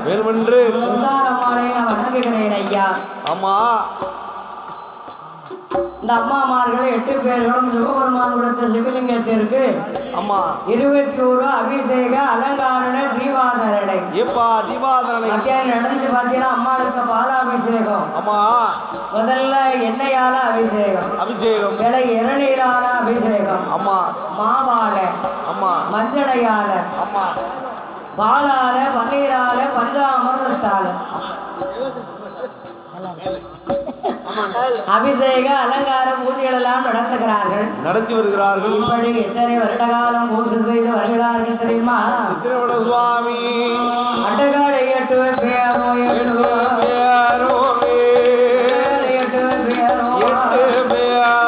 B: வேணுமென்று
A: உதாரமானே நான் வணங்குகிறேன் ஐயா.
B: ஆமா
A: இந்த அம்மாமார்கள் 8 பேர்களும் சிவபெருமான் கொடுத்த சிவலிங்கத்திற்கு
B: ஆமா
A: 21 அபிஷேக அலங்காரண தீபாதரணை.
B: எப்பா தீபாதரனை
A: மத்தியானம் நடந்து பார்த்தீங்கன்னா அம்மாளுக்கு பாலாபிஷேகம்,
B: ஆமா
A: முதல்ல எண்ணெயால அபிஷேகம்,
B: அபிஷேகம்
A: விலை இளநீரால அபிஷேகம்,
B: ஆமா
A: மாவால
B: ஆமா
A: மஞ்சளையால
B: ஆமா
A: பாலால பன்னீரால பஞ்சாமிர்தத்தால அபிஷேக அலங்கார பூஜைகள் எல்லாம் நடத்துகிறார்கள்,
B: நடத்தி வருகிறார்கள்.
A: இப்படி எத்தனை வருட காலம் பூஜை செய்து வருகிறார்கள் தெரியுமா?
B: திருவட சுவாமி
A: அட்டகாலை 8 பேரோ 8 பேரோ 8 பேரோ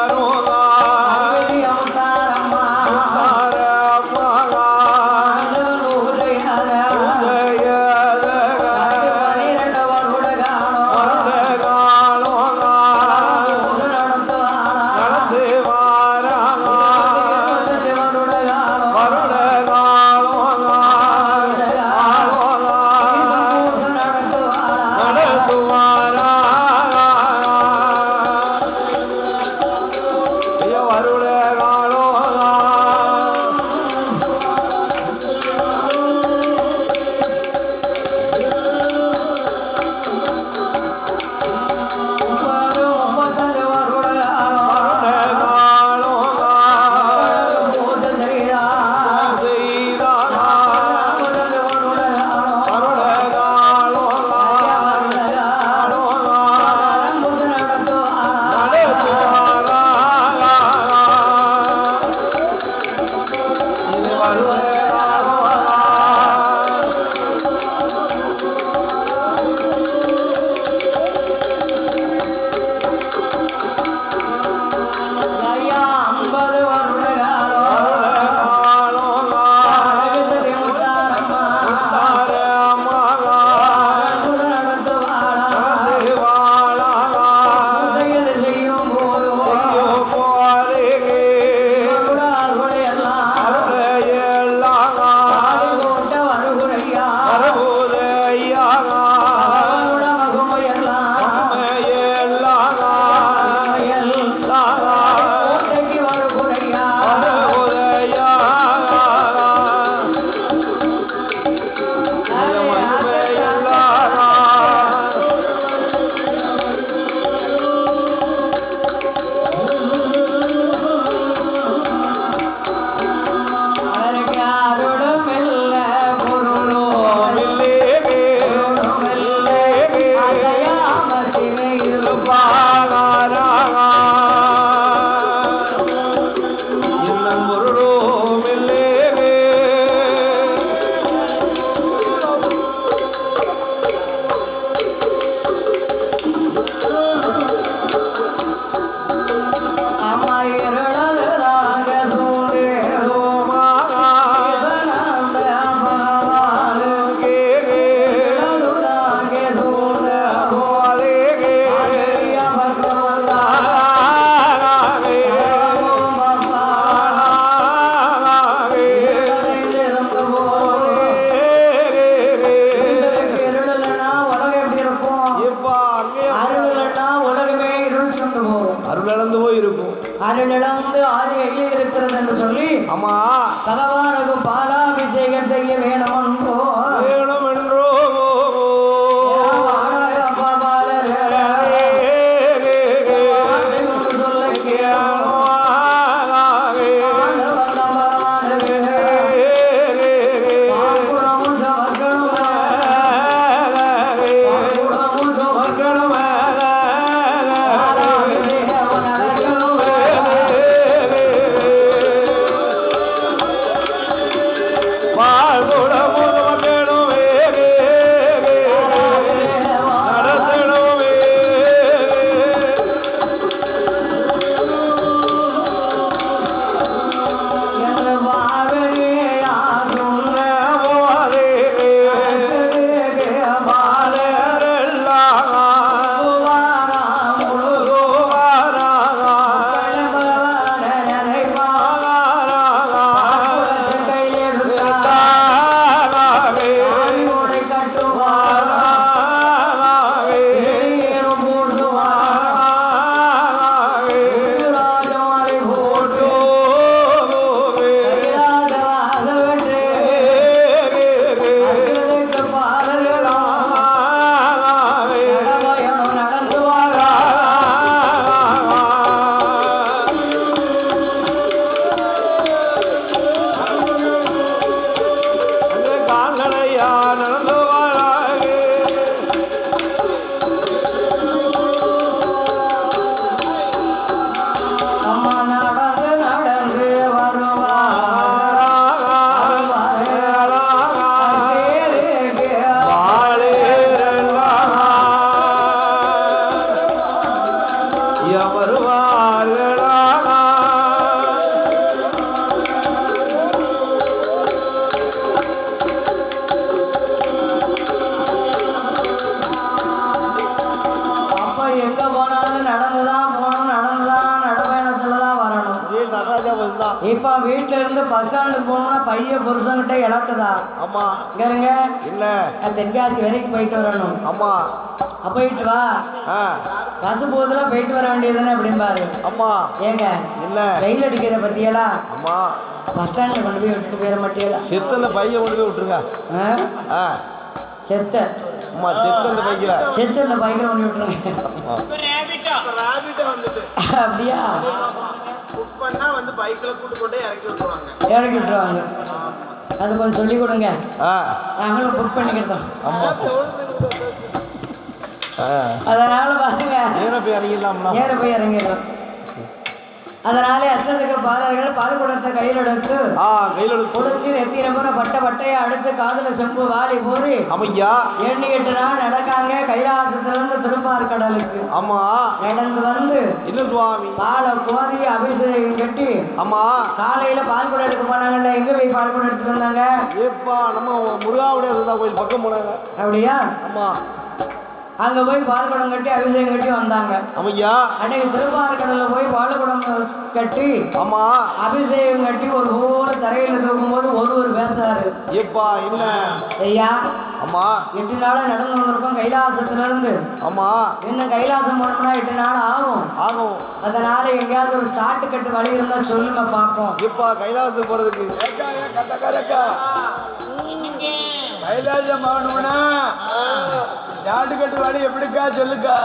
A: அருளிழந்து ஆதியில் இருக்கிறது என்று சொல்லி
B: ஆமா
A: பகவானுக்கு பாலாபிஷேகம் செய்ய வேணும் என்றோ
B: வேணும் என்றோ வாழ்வுடமோ உண்மைதான்.
A: இப்ப வீட்டுல இருந்து பஸ் ஸ்டாண்டுக்கு போகணும்னா பைய புருஷன்கிட்ட இழக்குதா?
B: ஆமா.
A: இங்க இருங்க,
B: இல்ல.
A: தென்காசி வரைக்கும் போயிட்டு வரணும்.
B: ஆமா.
A: போயிட்டு வா, பஸ் போதுல போயிட்டு வர வேண்டியதுன்னு அப்படிம்பாரு.
B: ஆமா.
A: ஏங்க
B: இல்ல,
A: வெயில் அடிக்கிற பத்தியெல்லாம்
B: ஆமா,
A: பஸ் ஸ்டாண்ட்ல கொண்டு போய் விட்டுட்டு போயிட மாட்டேல?
B: செத்தல பைய கொண்டு போய் விட்டுருங்க.
A: செத்த
B: அம்மா, செத்த அந்த பைக்கில
A: செத்து அந்த பைக்கில் கொண்டு விட்டுருங்க. அப்படியா? இறக்கி விட்டுருவாங்க. அது கொஞ்சம் சொல்லி கொடுங்க, நாங்களும் புக் பண்ணிக்கிட்டோம். அதனால பாருங்க,
B: நேர போய் இறங்கிடலாம்.
A: நேர போய் இறங்கிடலாம். அதனாலே அச்சத்துக்கு பாலர்கள் பால் குடத்தை கையில் எடுத்து குடிச்சு நெத்தியில பூரா பட்டை பட்டையை அடிச்சு காதுல செம்பு வாளி போரி
B: அமையா
A: 8 நாள் நடக்காங்க. கைலாசத்திலிருந்து திருப்பார் கடலுக்கு
B: ஆமா
A: நடந்து வந்து
B: இல்ல சுவாமி
A: பாலை கோதி அபிஷேகம் கட்டி
B: ஆமா
A: காலையில பால் குடம் எடுக்க போனாங்கல்ல, எங்க போய் பால் குடம் எடுத்துட்டு வந்தாங்க?
B: ஏப்பா நம்ம முருகாவுடைய கோயில் பக்கம் போனாங்க.
A: அப்படியா?
B: ஆமா.
A: அங்க போய் பால் குடம் கட்டி அபிஷேகம் கட்டி வந்தாங்க.
B: அமையா.
A: அன்னைக்கு திருப்பார்கடல்ல போய் பால் குடம் கட்டி
B: ஆமா
A: அபிஷேகம் கட்டி ஒரு ஊர தரையில தூக்கும் போது ஒரு பேசுறாரு.
B: ஏப்பா என்ன
A: ஐயா,
B: ஆமா
A: 8 நாளா நடந்து வந்திருக்கோம் கைலாசத்துல இருந்து.
B: ஆமா.
A: இன்னும் கைலாசம் போனோம்னா 8 நாள் ஆகும். அதனால எங்கேயாவது ஒரு ஷார்ட் கட்டு வழி இருந்தா சொல்லுங்க பாப்போம்.
B: ஏப்பா கைலாசத்துக்கு போறதுக்கு கைலாசம் ஆகணும்னா ஷார்ட் கட்டு வழி எப்படிக்கா சொல்லுக்கா?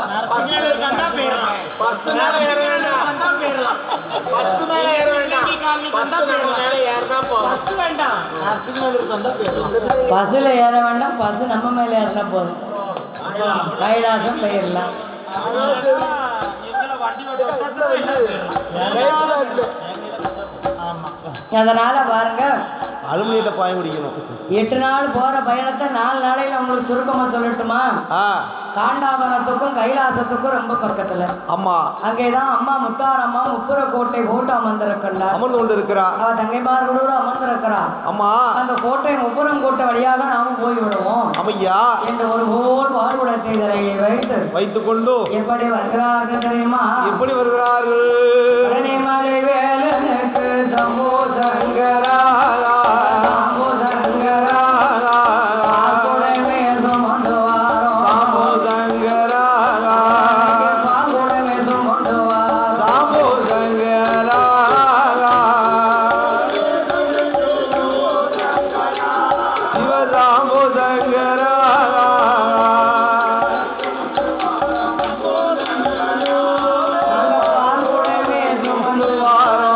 A: பஸ்ல ஏற வேண்டாம், பஸ் நம்ம மேல ஏறினா போதும், கைலாசம் போயிடலாம். அதனால பாருங்க,
B: அலுமினியத்தை பாய முடிக்கணும்.
A: 8 நாள் போற பயணத்தை 4 நாளையில உங்களுக்கு சுருக்கமா சொல்லட்டுமா? காண்டாபுரத்துக்கும் கைலாசத்துக்கும் ரொம்ப பக்கத்துல.
B: ஆமா.
A: அங்கேதான் அம்மா முத்தாரம்மா முப்புர கோட்டை போட்டு அமர்ந்திருக்கின்றார்.
B: அமர்ந்து கொண்டு இருக்கிறா.
A: அவ தங்கைமார்களோடு அமர்ந்திருக்கிறா.
B: ஆமா.
A: அந்த கோட்டை முப்புரம் கோட்டை வழியாக நாம போய் விடுவோம்.
B: அமையா.
A: என்று ஒரு போல் பார்வடத்தை தலையை வைத்துக்
B: கொண்டு
A: எப்படி வருகிறார்கள் தெரியுமா?
B: எப்படி வருகிறார்கள்?
A: மலை வேலனுக்கு சம்போ சங்கரா
B: வாரா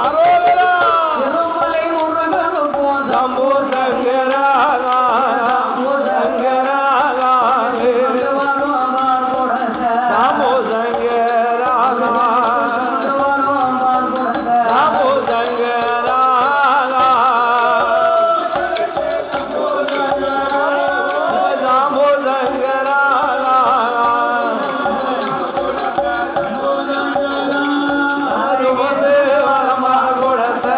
B: அரோகரா
A: திருமலை முருகனுக்கும்
B: சம்போ சங்கரா சம்போ சங்கரா
A: சம்புவரும் அம்பாள் கொடுத்த
B: சம்போ சங்கரா
A: சம்புவரும் அம்பாள் கொடுத்த
B: சம்போ சங்கரா சம்போ சங்கரா வரமா கொடுத்த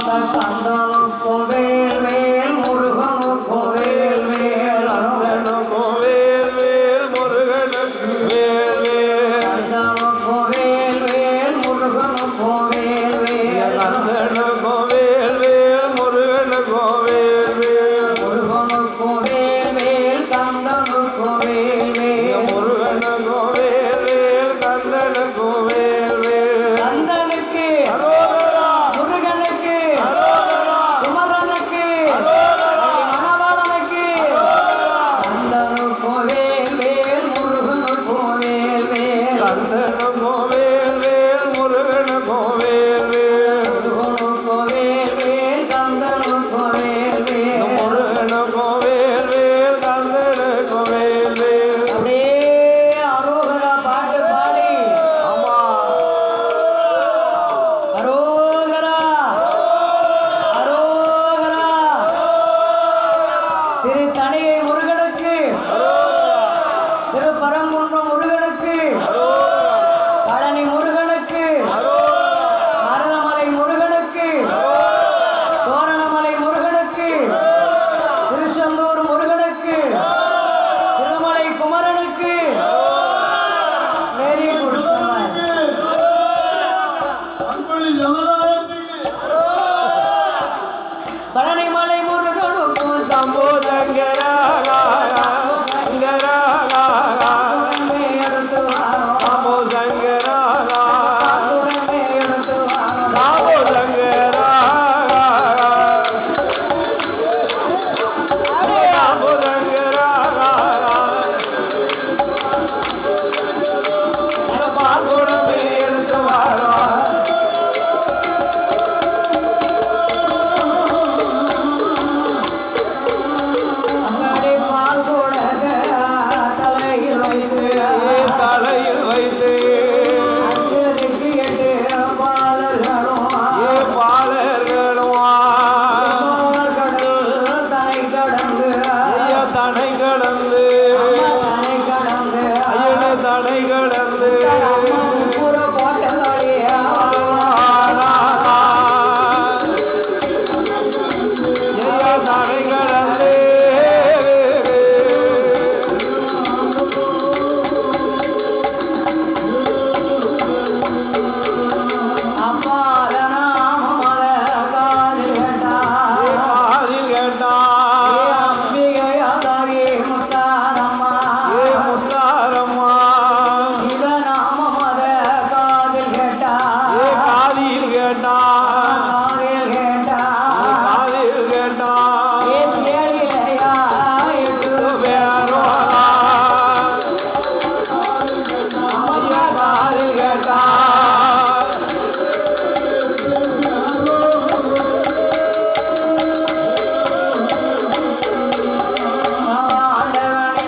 A: கந்தனுக்கும் வேல் வேல் முருகனுக்கும் வேல் வேல்
B: கந்தனுக்கும் வேல் வேல் முருகனுக்கு வேல் வேல்
A: கந்தனுக்கும் வேல் வேல் முருகனுக்கும் வேல் வேல்
B: கந்தனுக்கும் வேல் வேல் முருகனுக்கும் வேல் வேல்
A: முருகனுக்கும் வேல் வேல் கந்தனுக்கும் வேல் வேல்
B: முருகனுக்கும் வேல் வேல் கந்தனுக்கும் வேல் வேல்
A: கந்தனுக்கு
B: அரோகரா
A: முருகனுக்கு
B: அரோகரா
A: குமரனுக்கு மணவாளனுக்கு கந்தனுக்கும் வேல் வேல் முருகனுக்கும் வேல் வேல்
B: கந்தனுக்கும் வேல் வேல் முருகனுக்கும் வேல் வேல்
A: முருகனுக்கும் வேல் வேல் கந்தனுக்கும் வேல் வேல்
B: முருகனுக்கும் வேல் வேல் கந்தனுக்கும் வேல் வேல்
A: அப்படியே அரோகரா பாட்டு பாடி
B: ஆமா
A: அரோகரா அரோகரா திரு தணிகை முருகனுக்கு திரு பரங்குன்றம் முருகனுக்கு பழனி முருகனுக்கு மருதமலை முருகனுக்கு தோரணமலை முருகனுக்கு திருச்செந்தூர் முருகனுக்கு திருமலை குமரனுக்கு வெரி குட் சமாஜ்
C: அன்பழி ஜனநாயகத்துக்கு
A: பழனிமலை முருகனுக்கும்
B: சம்போ சங்கரா சங்கரா
A: சம்புடமே எடுத்து வாரோம்
B: சம்போ சங்கரா
A: சம்புடமே எடுத்து வாரோம்
B: சம்போ சங்கரா சம்போ சங்கரா பால்குடத்தை எடுத்து வாரோம்
A: அங்காடி பால் கொடுக்க தலையில் வைத்து
B: தலையில் வைத்து
A: அஞ்சலுக்கு எட்டு பாலர்களும்
B: பாலர்களும்
A: கடல் தனை கடந்து
B: ஐயா தனை கடந்து
A: தனை கடந்து
B: ஐயன தனை கடந்து
A: புற போட்டதாடியா
B: ஐயா தனை கடந்து
A: அம்மாத நாம மல காது கேட்டா
B: காதில் கேட்டா
A: அம்பிகையாதாரி முத்தாரம்மா
B: முத்தாரம்மா
A: சிவநாம மத காதில் கேட்டா
B: காதில் கேட்டா
A: காதில் கேட்டா
B: காதில் கேட்டா
A: ஏசியலிலையா எட்டு
B: பேரோடா ஐயா காதில் கேட்டா
A: ஆண்டவனே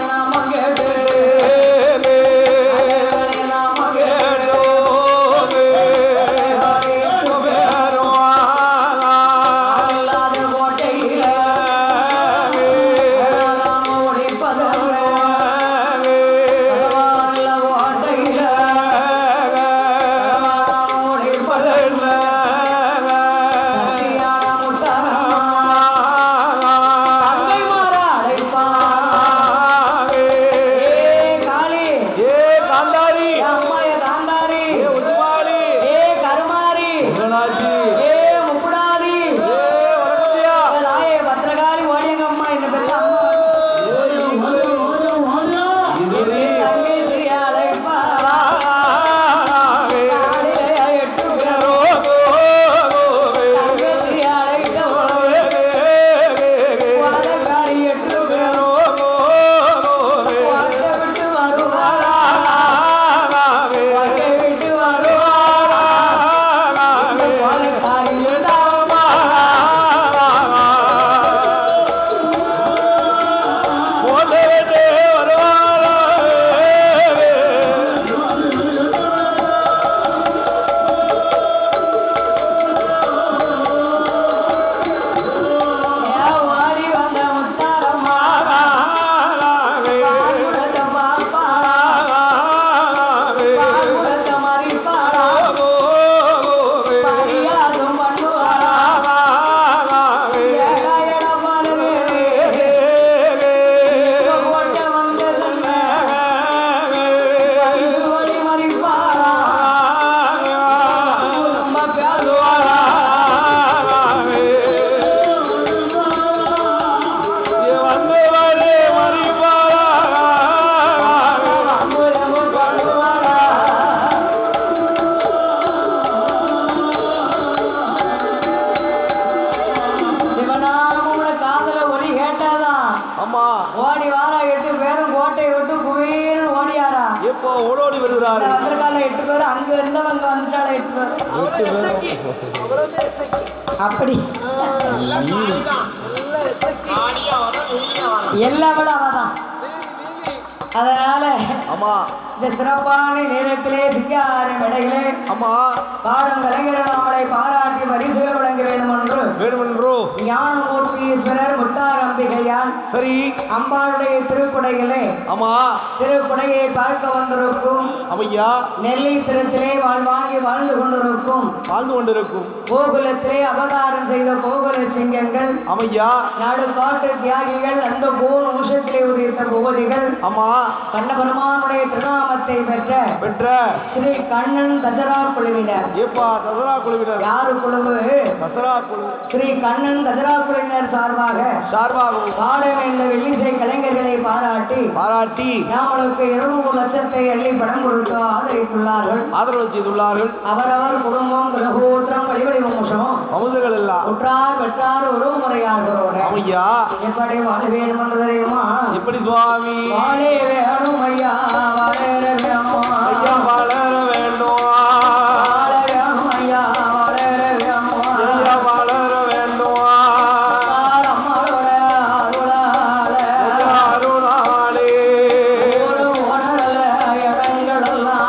A: 8 பேரும் கோட்டையை விட்டு குபீர்னு ஓடியாரா.
B: இப்போ ஓடோடி வருகிறாரு.
A: வந்திருக்கால 8 பேர், அங்க இருந்தவங்க வந்துட்டால 8 பேர்.
B: 8 பேரும்
A: அப்படி எல்லா விட அவதான். அதனால
B: ஆமா
A: இந்த சிறப்பான நேரத்திலே சிங்காரி மேடையிலே
B: ஆமா
A: பாடும் கலைஞர்கள் நம்மளை பாராட்டி பரிசுகள் வழங்க வேண்டும் என்று ஞானமூர்த்தி ஈஸ்வரர் முத்தாரம்பிகையால்
B: சரி
A: அம்பாளுடைய திருக்குடையிலே
B: ஆமா
A: திருக்குடையை பார்க்க வந்திருக்கும்
B: ஐயா
A: நெல்லை திருத்திலே வாழ்வாங்கி வாழ்ந்து கொண்டிருக்கும் கோகுலத்திலே அவதாரம் செய்த கோகுல சிங்கங்கள்
B: அமையா
A: நாடு காட்டு தியாகிகள் அந்த போர் உஷத்திலே உதித்த பூபதிகள்
B: ஆமா
A: கண்ணபெருமானுடைய திருநாமத்தை பெற்ற ஸ்ரீ கண்ணன் தசரா குழுவினர்.
B: ஏப்பா தசரா குழுவினர்
A: யாரு குழுவு?
B: தசரா குழு.
A: ஸ்ரீ கண்ணன் தசரா குழுவினர் சார்பாக பாடும் இந்த வெள்ளிசை கலைஞர்களை பாராட்டி நம்மளுக்கு 200 லட்சத்தை அள்ளி படம் கொடுத்து ஆதரவு செய்துள்ளார்கள். அவரவர் குடும்பம் கிரகோத்திரம் வழிபடி வம்சங்கள் எல்லாம் உற்றார் பெற்றார் ஒரு முறையார்களோட
B: ஐயா
A: எப்படி வாழ வேண்டும் என்று தெரியுமா?
B: எப்படி சுவாமி?
A: வாழே வேணும் ஐயா, வளர வேணும்
B: ஐயா, வளர வேண்டும்.
A: வாழ வேணும் ஐயா, வளர வேணும்
B: ஐயா, வளர வேண்டும்.
A: அம்மாளோட அருளாலே ஒரு உணரல இடங்களெல்லாம்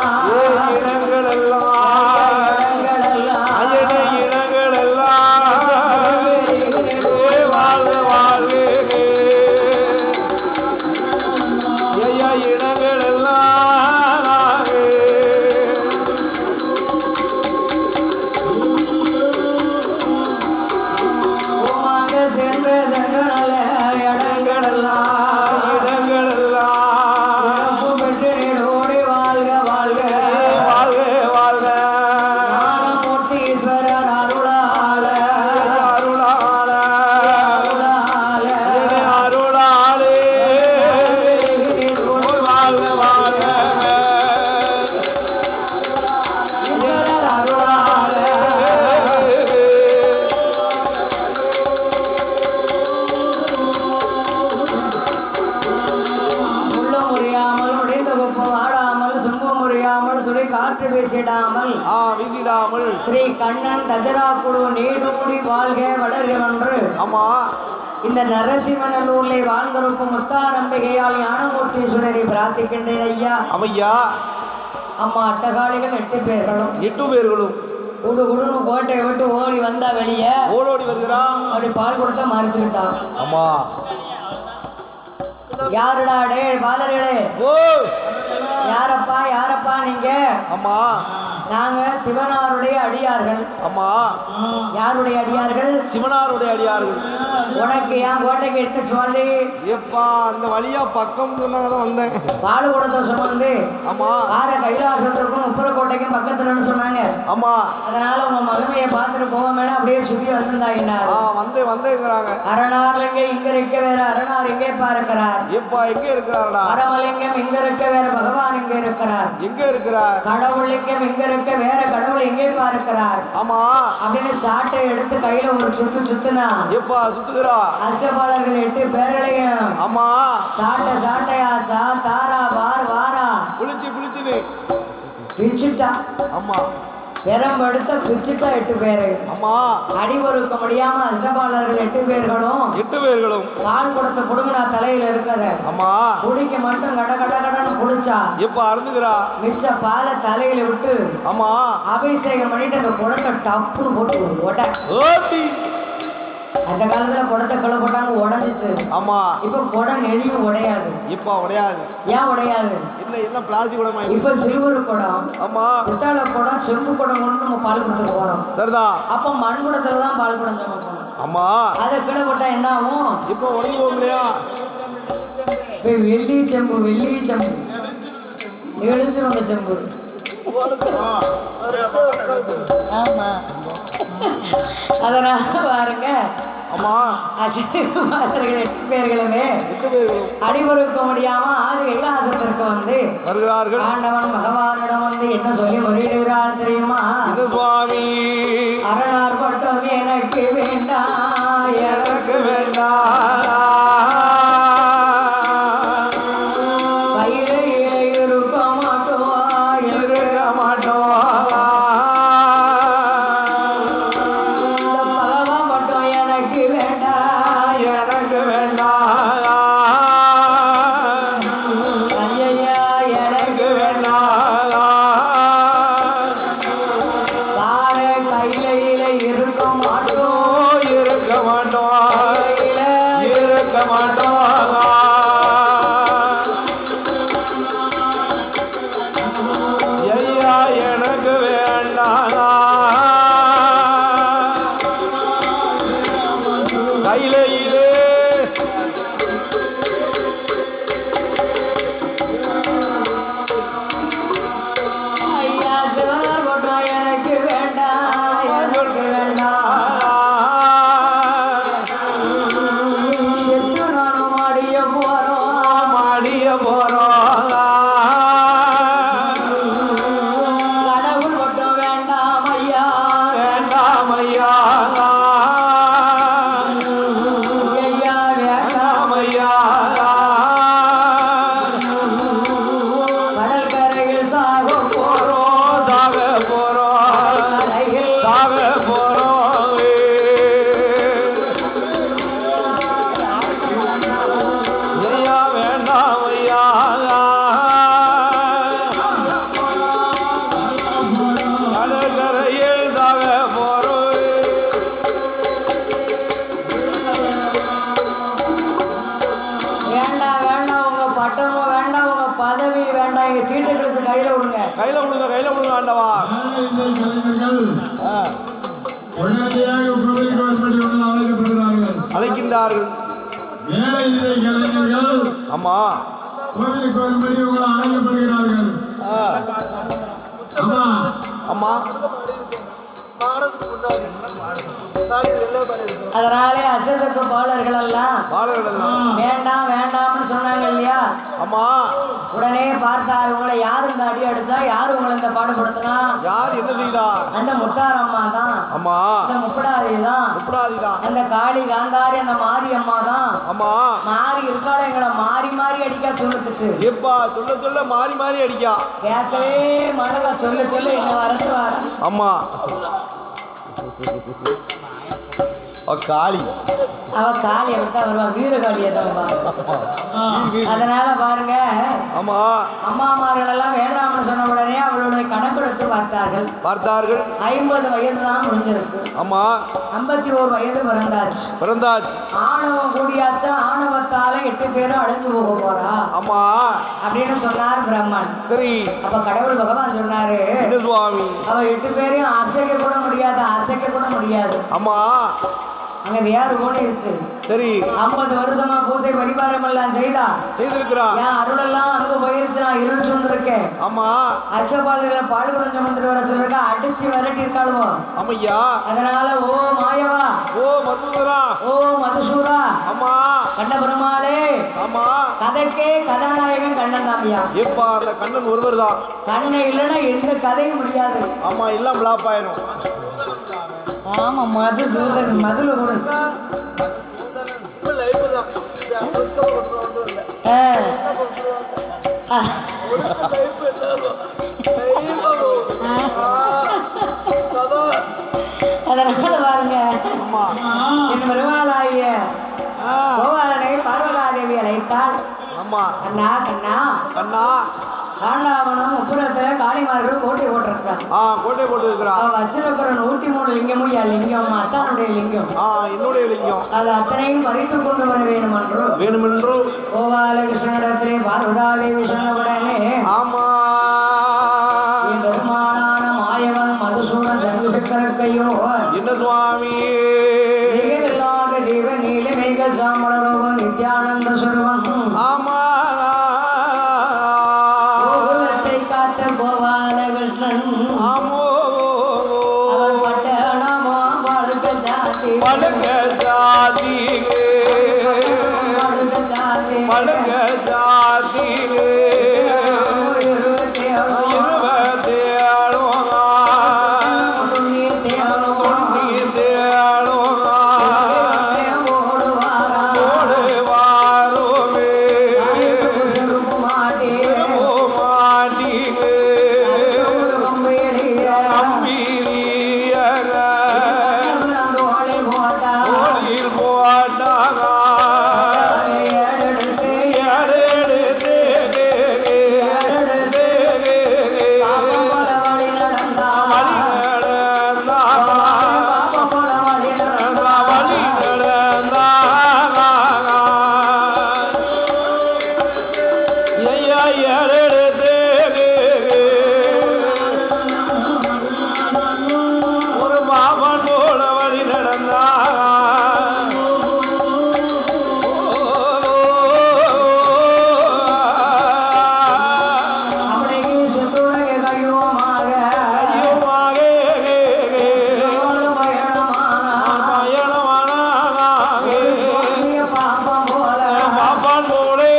A: வீசிடாமல் ஸ்ரீ கண்ணன் தஜரா குழு நீடூடி வாழ்க வளர்கின்ற
B: ஆமா
A: இந்த நரசிம்மநல்லூர்ல வாழ்ந்திருக்கும் முத்தாரம்பிகையால் ஞானமூர்த்தீஸ்வரரை பிரார்த்திக்கின்றேன் ஐயா.
B: அமையா
A: அம்மா அட்டகாளிகள் 8 பேர்களும் குடுன்னு கோட்டையை விட்டு ஓடி வந்தா வெளியே
B: ஓடோடி வருகிறான்.
A: அப்படி பால் கொடுத்தா மறைச்சுக்கிட்டான்.
B: ஆமா
A: யாருடா டே பாலர்களே?
B: ஓ
A: யாரப்பா நீங்க?
B: அம்மா
A: நாங்க சிவனாருடைய அடியார்கள்.
B: அம்மா
A: யாருடைய அடியார்கள்?
B: சிவனாருடைய அடியார்கள்.
A: உனக்கு ஏன் கோட்டைக்கு எடுத்து சொல்லி?
B: எப்பா அந்த வழியா பக்கம் சொன்னாங்கதான் வந்தேன்.
A: பாலு கூடத்தை சுமந்து
B: ஆமா
A: ஆற கைலாசத்துக்கும் உப்பரக்கோட்டைக்கும் பக்கத்துலன்னு சொன்னாங்க.
B: ஆமா
A: அதனால உங்க மகிமையை பார்த்துட்டு போவோமே அப்படியே சுத்தி வந்திருந்தாங்க.
B: வந்தேங்கிறாங்க.
A: அரணார்லிங்க இங்க இருக்க வேற அரணார் இங்கே பார்க்கிறார்.
B: எப்பா எங்க இருக்கிறாரா?
A: பரமலிங்கம் இங்க இருக்க வேற பகவான் இங்க இருக்கிறார்.
B: எங்க இருக்கிறார்?
A: கடவுளிங்கம் இங்க இருக்க வேற கடவுள் இங்கே பார்க்கிறார்.
B: ஆமா
A: அப்படின்னு சாட்டை எடுத்து கையில ஒரு சுத்துனா
B: எப்பா சுத்துகிறா
A: அஷ்டபாலர்கள் 8 பேர்களையும்
B: ஆமா
A: சாட்டையா தாரா வாரா
B: புளிச்சுன்னு
A: பிச்சுட்டா.
B: ஆமா
A: பெரும்படுத்த பிச்சுட்டா 8 பேரு.
B: ஆமா
A: அடிபொறுக்க முடியாம அஷ்டபாலர்கள் 8 பேர்களும் பால் குடத்தை புடுங்கினா தலையில இருக்கத
B: ஆமா
A: குடிக்க மட்டும் கடன்னு குடிச்சா
B: எப்ப அருந்துகிறா
A: மிச்ச பாலை தலையில விட்டு
B: ஆமா
A: அபிஷேகம் பண்ணிட்டு அந்த குடத்தை டப்புன்னு போட்டு அந்த காலத்துல குடத்தை கழு போட்டாங்க உடஞ்சிச்சு.
B: ஆமா
A: இப்ப குடம் நெளியும் உடையாது.
B: இப்ப உடையாது.
A: ஏன் உடையாது?
B: இல்ல பிளாஸ்டிக் குடமா
A: இப்ப சில்வர் குடம்,
B: ஆமா
A: பித்தளை குடம், செம்பு குடம் கொண்டு நம்ம பால் கொடுத்துட்டு போறோம்.
B: சரிதா.
A: அப்ப மண் குடத்துலதான் பால் குடம் சமைக்கணும்.
B: ஆமா
A: அதை கீழே போட்டா என்ன ஆகும்?
B: இப்ப உடஞ்சி போக இல்லையா?
A: வெள்ளி செம்பு எழுந்து வந்த செம்பு. ஆமா அதனால பாருங்க.
B: ஆமா
A: அஷ்டபாலர்கள் 8 பேர்களுமே அடிபொறுக்க முடியாம ஆதி கைலாசத்திற்கு வந்து
B: வருகிறார்கள்.
A: ஆண்டவன் பகவானிடம் வந்து என்ன சொல்லி முறையிடுகிறார் தெரியுமா?
B: சுவாமி
A: அரணார் பட்டம் எனக்கு வேண்டாம்.
B: போறோம்
A: கடவுள் மட்டும் வேண்டாம் ஐயா
B: வேண்டாம் ஐயா
A: ஐயா வேண்டாம்
B: ஐயா
A: கடல் கரையில் சாக
B: போறோம் சாக போறோம்
A: கரையில்
B: சாக போறோம் ஐயா வேண்டாம் ஐயா கடற்கரையில் சாக போறோம்
A: வேண்டாம் வேண்டாம் உங்க பட்டமும் வேண்டாம் உங்க பதவி வேண்டாம் எங்க சீட்டு கிடைச்சு கையில விடுங்க
B: கையில விடுங்க ஆண்டவா ஆ,
C: உடனடியாக கோவிலுக்கு வரும்படி உங்களை அழைக்கப்படுகிறார்கள்.
B: அழைக்கின்றார்கள்
C: வேலை இல்லை கலைஞர்கள்
B: அம்மா
C: கோவிலுக்கு வரும்படி உங்களை அழைக்கப்படுகிறார்கள்.
B: ஆ,
C: அம்மா
B: அம்மா
A: அதனாலே அச்சத்துக்கு பாலர்கள் எல்லாம்
B: பாலர்கள்
A: வேண்டாம் வேண்டாம்னு சொன்னாங்க இல்லையா
B: அம்மா
A: உடனே பார்த்தார் உங்களை யார் இந்த அடி அடிச்சா யார் உங்களை இந்த பாடுபடுத்தினா
B: யார் என்ன செய்தா
A: அந்த முத்தாரம்மா தான்
B: அம்மா
A: அந்த முப்படாதி தான்
B: முப்படாதிதான்
A: அந்த காளி காந்தாரி அந்த மாரியம்மா தான்
B: அம்மா
A: மாறி இருக்காள எங்களை மாறி மாறி அடிக்க சொல்லிட்டு
B: எப்பா சொல்ல சொல்ல மாறி மாறி அடிக்கா
A: கேட்கவே மனதா சொல்ல சொல்ல என்ன வரத்து வர
B: அம்மா காளி
A: அவ காளி அப்படித்தான் வருவா வீரகாளியை தான் வருவா. அதனால பாருங்க
B: ஆமா
A: அம்மாமார்கள் எல்லாம் வேண்டாம்னு சொன்ன உடனே அவளுடைய கணக்கெடுத்து பார்த்தார்கள்
B: பார்த்தார்கள்
A: 50 வயது தான் முடிஞ்சிருக்கு
B: அம்மா
A: 51 வயது பிறந்தாச்சு
B: பிறந்தாச்சு
A: ஆணவம் கூடியாச்சு ஆணவத்தால 8 பேரும் அழிஞ்சு போக போறா
B: அம்மா
A: அப்படின்னு சொன்னார் பிரம்மன்.
B: சரி
A: அப்ப கடவுள் பகவான் சொன்னாரு
B: என்ன சுவாமி
A: அவ 8 பேரையும் அசைக்க கூட முடியாது அசைக்க கூட முடியாது.
B: அம்மா
A: அங்க வேறு ஓடிருச்சு.
B: சரி
A: 50 வருஷமா பூஜை பரிபாரம் எல்லாம் செய்தா
B: செய்திருக்கிறா
A: என் அருளெல்லாம் அங்க போயிருச்சு. நான் இருள் சொல்லிருக்கேன்.
B: ஆமா
A: அச்சபாலுல பால் குடம் சுமந்துட்டு வர சொல்லிருக்கா அடிச்சு விரட்டி இருக்காளுவோ.
B: அம்மையா
A: அதனால ஓ மாயவா
B: ஓ மதுசூதரா
A: ஓ மதுசூரா
B: அம்மா
A: கண்ண பெருமாளே
B: ஆமா
A: கதைக்கே கதாநாயகன் கண்ணன் தாமியா.
B: எப்பா அந்த கண்ணன் ஒருவர் தான்
A: கண்ணன் இல்லைன்னா எந்த கதையும் முடியாது.
B: ஆமா எல்லாம் பிளாப் ஆயிரும்.
A: ஆமா மதுசூதன் மதுல கூட அதனால பாருங்க
B: அம்மா
A: என் பெருமாளாகிய
B: ஆ,
A: கோபாலனை பார்வதாதேவி அழைத்தாள்.
B: அம்மா
A: கண்ணா கண்ணா
B: கண்ணா
A: காண்டாவனம் உப்புரத்துல காளிமார்கள் கோட்டை போட்டிருக்கிறான்.
B: கோட்டை போட்டு இருக்கிறா.
A: அவன் வச்சிருக்கிற 103 லிங்கமும் என் லிங்கம் அத்தானுடைய லிங்கம்.
B: என்னுடைய லிங்கம்
A: அது அத்தனையும் பறித்து கொண்டு வர வேண்டும் என்று
B: வேணுமென்று
A: கோபாலகிருஷ்ணனிடத்திலே பார்வதாதேவி சொன்னவுடனே
B: ஆமா
A: என் பெருமானான மாயவன் மதுசூரன் சங்குசக்கரக்கையோ
B: என்ன சுவாமி
A: நிகரில்லாத தெய்வ நீலமேக சாமளரோகம் நித்யானந்த சுருவம்
B: ஆமா
A: கோகுலத்தை காத்த கோபாலகிருஷ்ணன்
B: ஆமோ
A: அவன் பட்டணமா பழுக்க சாத்தி
B: பழங்க ஜாதி
A: பழுக்க சாத்தி
B: பழங்க ஜாதி 27 ஒரு பாபன் போல வழி நடந்தா பாப்பான் போலே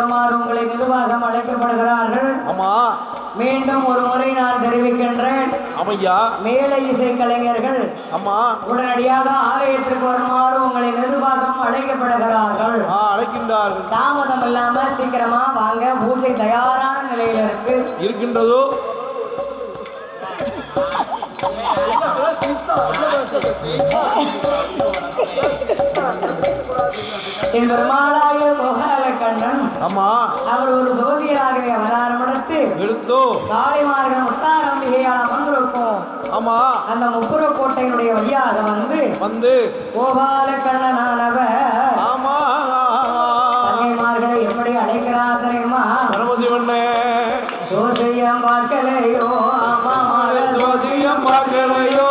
A: வருமாறு உங்களை நிர்வாகம் அழைக்கப்படுகிறார்கள்.
B: ஆமா
A: மீண்டும் ஒரு முறை நான் தெரிவிக்கின்றேன்.
B: ஆமையா
A: மேலை இசை கலைஞர்கள்
B: ஆமா
A: உடனடியாக ஆலயத்திற்கு வருமாறு உங்களை நிர்வாகம் அழைக்கப்படுகிறார்கள்.
B: அழைக்கின்றார்கள்.
A: தாமதம் இல்லாம சீக்கிரமா வாங்க, பூஜை தயாரான நிலையில
B: இருக்கின்றதோ.
A: என் பெருமாளாய கோகாலக்கண்ணன்
B: ஆமா
A: அவர் ஒரு சோதியராகவே அவதாரம் எடுத்தோ காளிமார்கள் முத்தாரம்பிகையால் அமர்ந்திருக்கும்.
B: ஆமா
A: அந்த முப்புறக்கோட்டையினுடைய வழியாக வந்து கோபாலக்கண்ணனானவர்
B: ஆமா
A: கன்னிமார்களை எப்படி அழைக்கிறார் தெரியுமா?
B: கணபதி வண்ணே
A: சோசியம் பார்க்கலையோ ஆமா
B: சோசியம் பார்க்கலையோ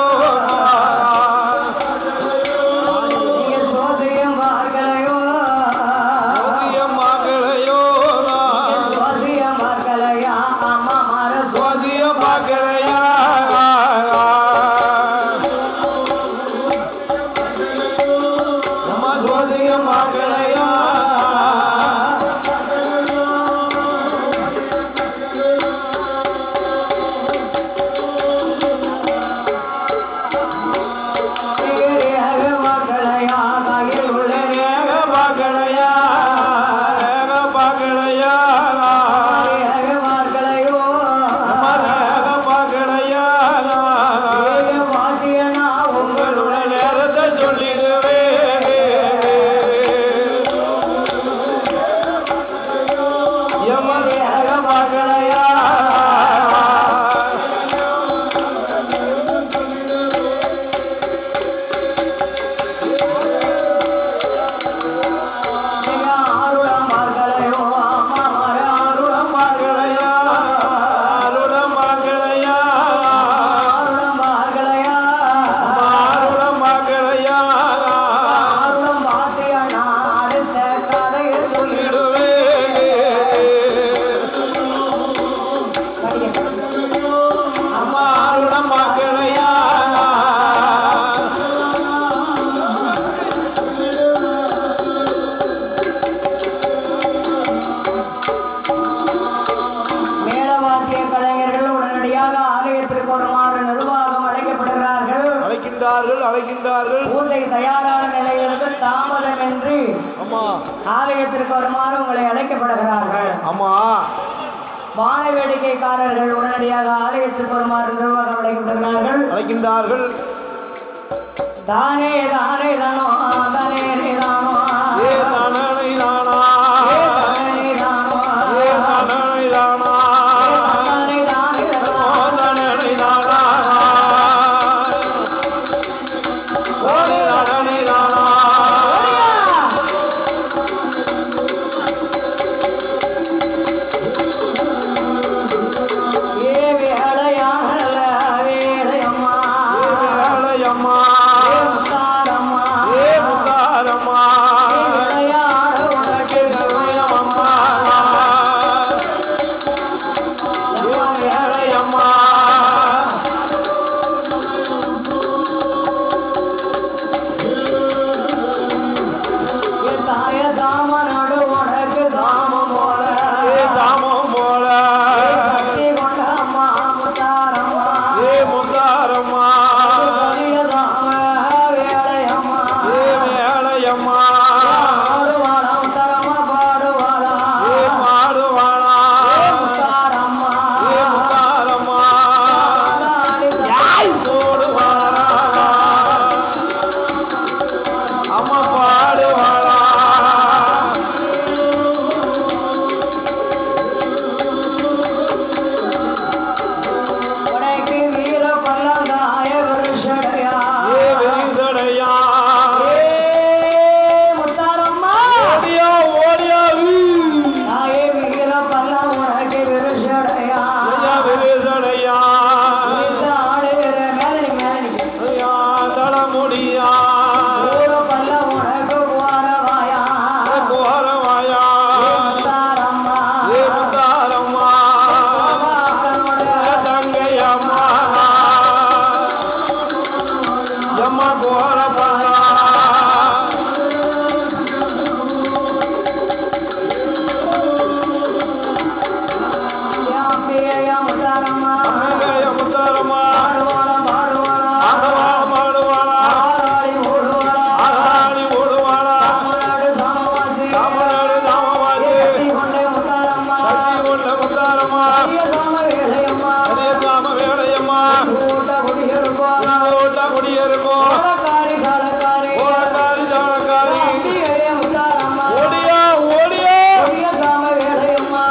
B: அழைக்கின்றார்கள்.
A: பூஜை தயாரான நிலையிலிருந்து தாமதமின்றி ஆலயத்திற்கு வருமாறு உங்களை அழைக்கப்படுகிறார்கள்.
B: ஆமா
A: வான வேடிக்கைக்காரர்கள் உடனடியாக ஆலயத்திற்கு வருமாறு நிர்வாகம் அழைக்கப்படுகிறார்கள். தானே தானே தானோ தானே தானோ
B: தானே தானா
A: வேளையா ஓடக்காரி சாலக்காரி
B: ஓடக்காரி ஜானக்காரி
A: அடியே முத்தாரம்மா
B: ஓடியா ஓடியா
A: ஒடிய சாம வேலையம்மா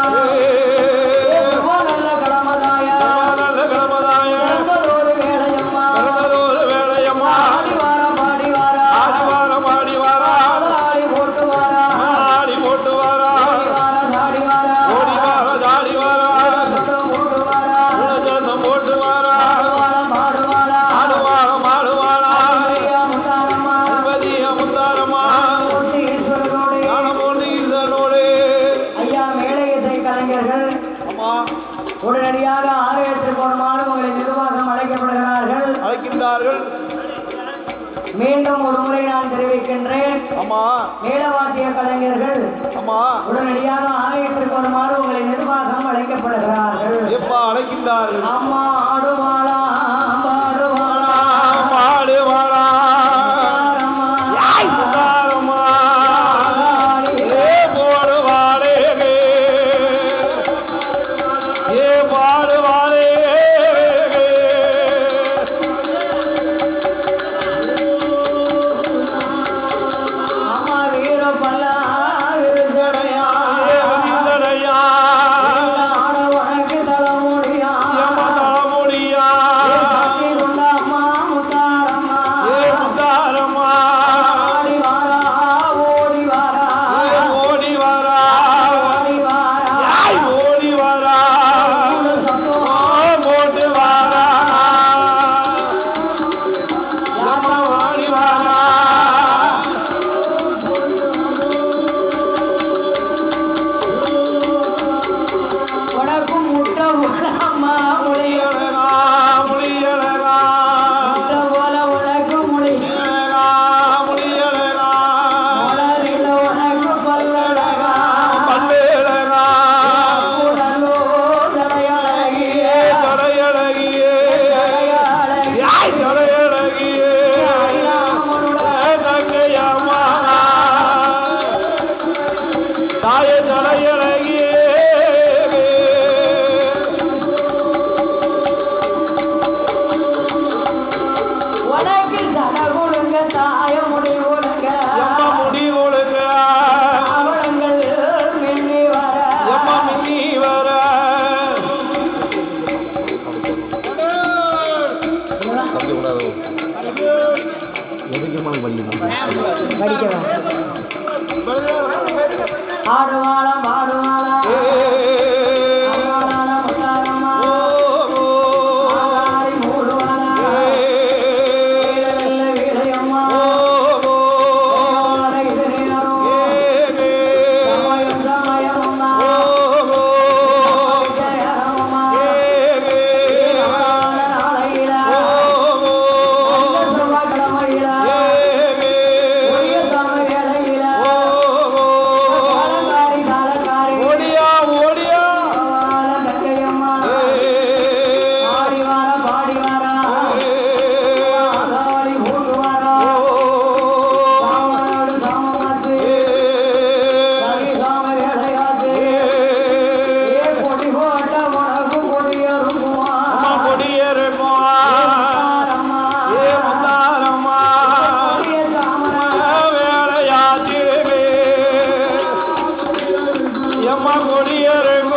A: சுப நல்ல கடமதாயா
B: நல்ல கிழமதாய
A: பிறந்ததொரு வேலையம்மா
B: பிறந்ததொரு வேலையம்மா
A: ஆடி வாரம் பாடி வாரா
B: ஆடி வாரம் ஆடி வாரா
A: ஆடி போட்டு வாரா
B: ஆடி போட்டு வாரா
A: ஆடி வாரா சாடி வாரா
B: ஓடி வாரா ஜாடி வாரா
A: சுத்தம் போட்டு வாரா
B: உலகத்தம் போட்டு வாரா
A: ஆடுவாளம் பாடுவாளா
B: ஆடுவாரம் ஆடுவாரா
A: ஐயா முத்தாரம்மா
B: அதிபதிய முத்தாரம்மா
A: போட்டு ஈஸ்வரனோடு
B: ஞானமூர்த்தி ஈசனோடு
A: ஐயா மேடை இசை கலைஞர்கள்
B: அம்மா
A: உடனடியாக ஆலயத்திற்கு வருமாறு உங்களை நிர்வாகம் அழைக்கப்படுகிறார்கள்
B: அழைக்கின்றார்கள்
A: மீண்டும் ஒரு முறை நான் தெரிவிக்கின்றேன்
B: அம்மா
A: மேலவாத்திய கலைஞர்கள்
B: அம்மா
A: உடனடியாக ஆலயத்திற்கு வருமாறு உங்களை நிர்வாகம் அழைக்கப்படுகிறார்கள்
B: எப்பா அழைக்கின்றார்கள்
A: அம்மா ஆடுவாளா பாடுவாளா
B: பாடுவாரா
A: அம்மா
B: முத்தாரம்மா
A: ஆடி
B: ஏ போடுவாரே ஏ பாடுவாரே
A: அம்மா வீர பல்லா விருசடையா
B: ஏ வரிசடையா
A: ஆட உனக்கு தலைமுடியா
B: எம்ம தலைமுடியா
A: சக்தி கொண்ட அம்மா முத்தாரம்மா
B: ஏ முத்தாரம்மா
A: ஆடி வாரா ஓடி வாரா
B: ஏ ஓடி வாரா
A: ஓடி வாரா
B: யாய் ஓடி வாரா
A: சத்தம்
B: போட்டு வாரா எம்ம ஓடி வாரா
A: உனக்கு முட்டை போல அம்மா முடி
B: முடியலகா முடியலகா
A: முட்டை போல உனக்கு முடி
B: முடியலகா முடியலகா
A: மலரில உனக்கு பல்லழகா
B: பல்வேலகா
A: உடலோ ஜடையழகிய
B: தடையழகியே
A: ஜடையழகிய
B: யாய் தடையழகியே தங்கையம்மா தாய தடையழகியே
A: உனக்கு தட கொடுங்க தாய முடி கொடுங்க
B: எம்மா முடி ஒழுங்க
A: அவளங்கள் மின்னி வர
B: எம்மா மின்னி வர
A: படிக்கவா ஆடுவாளம் பாடுவாளா ஆடுவாளா முத்தாரம்மா ஆடாடி மூடுவாளா வீரவெல்ல வீடையம்மா ஓட இது நேரம் சமயம் சமயமம்மா ஜெயரமம்மா நாளையில செவ்வாய்க்கிழமையில ஒரே சாமி வேளையில காலங்காரி காலங்காரி
B: ஓடியா ஓடியா
A: தங்கையம்மா ஆடி வார பாடி வாரா ஆதாளி கூட்டு வாரா சாமனோடு சாமமாச்சு சரி சாம வேலையாச்சு ஏ பொடி போட்ட உனக்கு கொடியருக்குமா
B: கொடியேறுமா ஏ முத்தாரம்மா
A: கொடிய சாமனா
B: வேலையாச்சு எம்மா கொடியேறுமா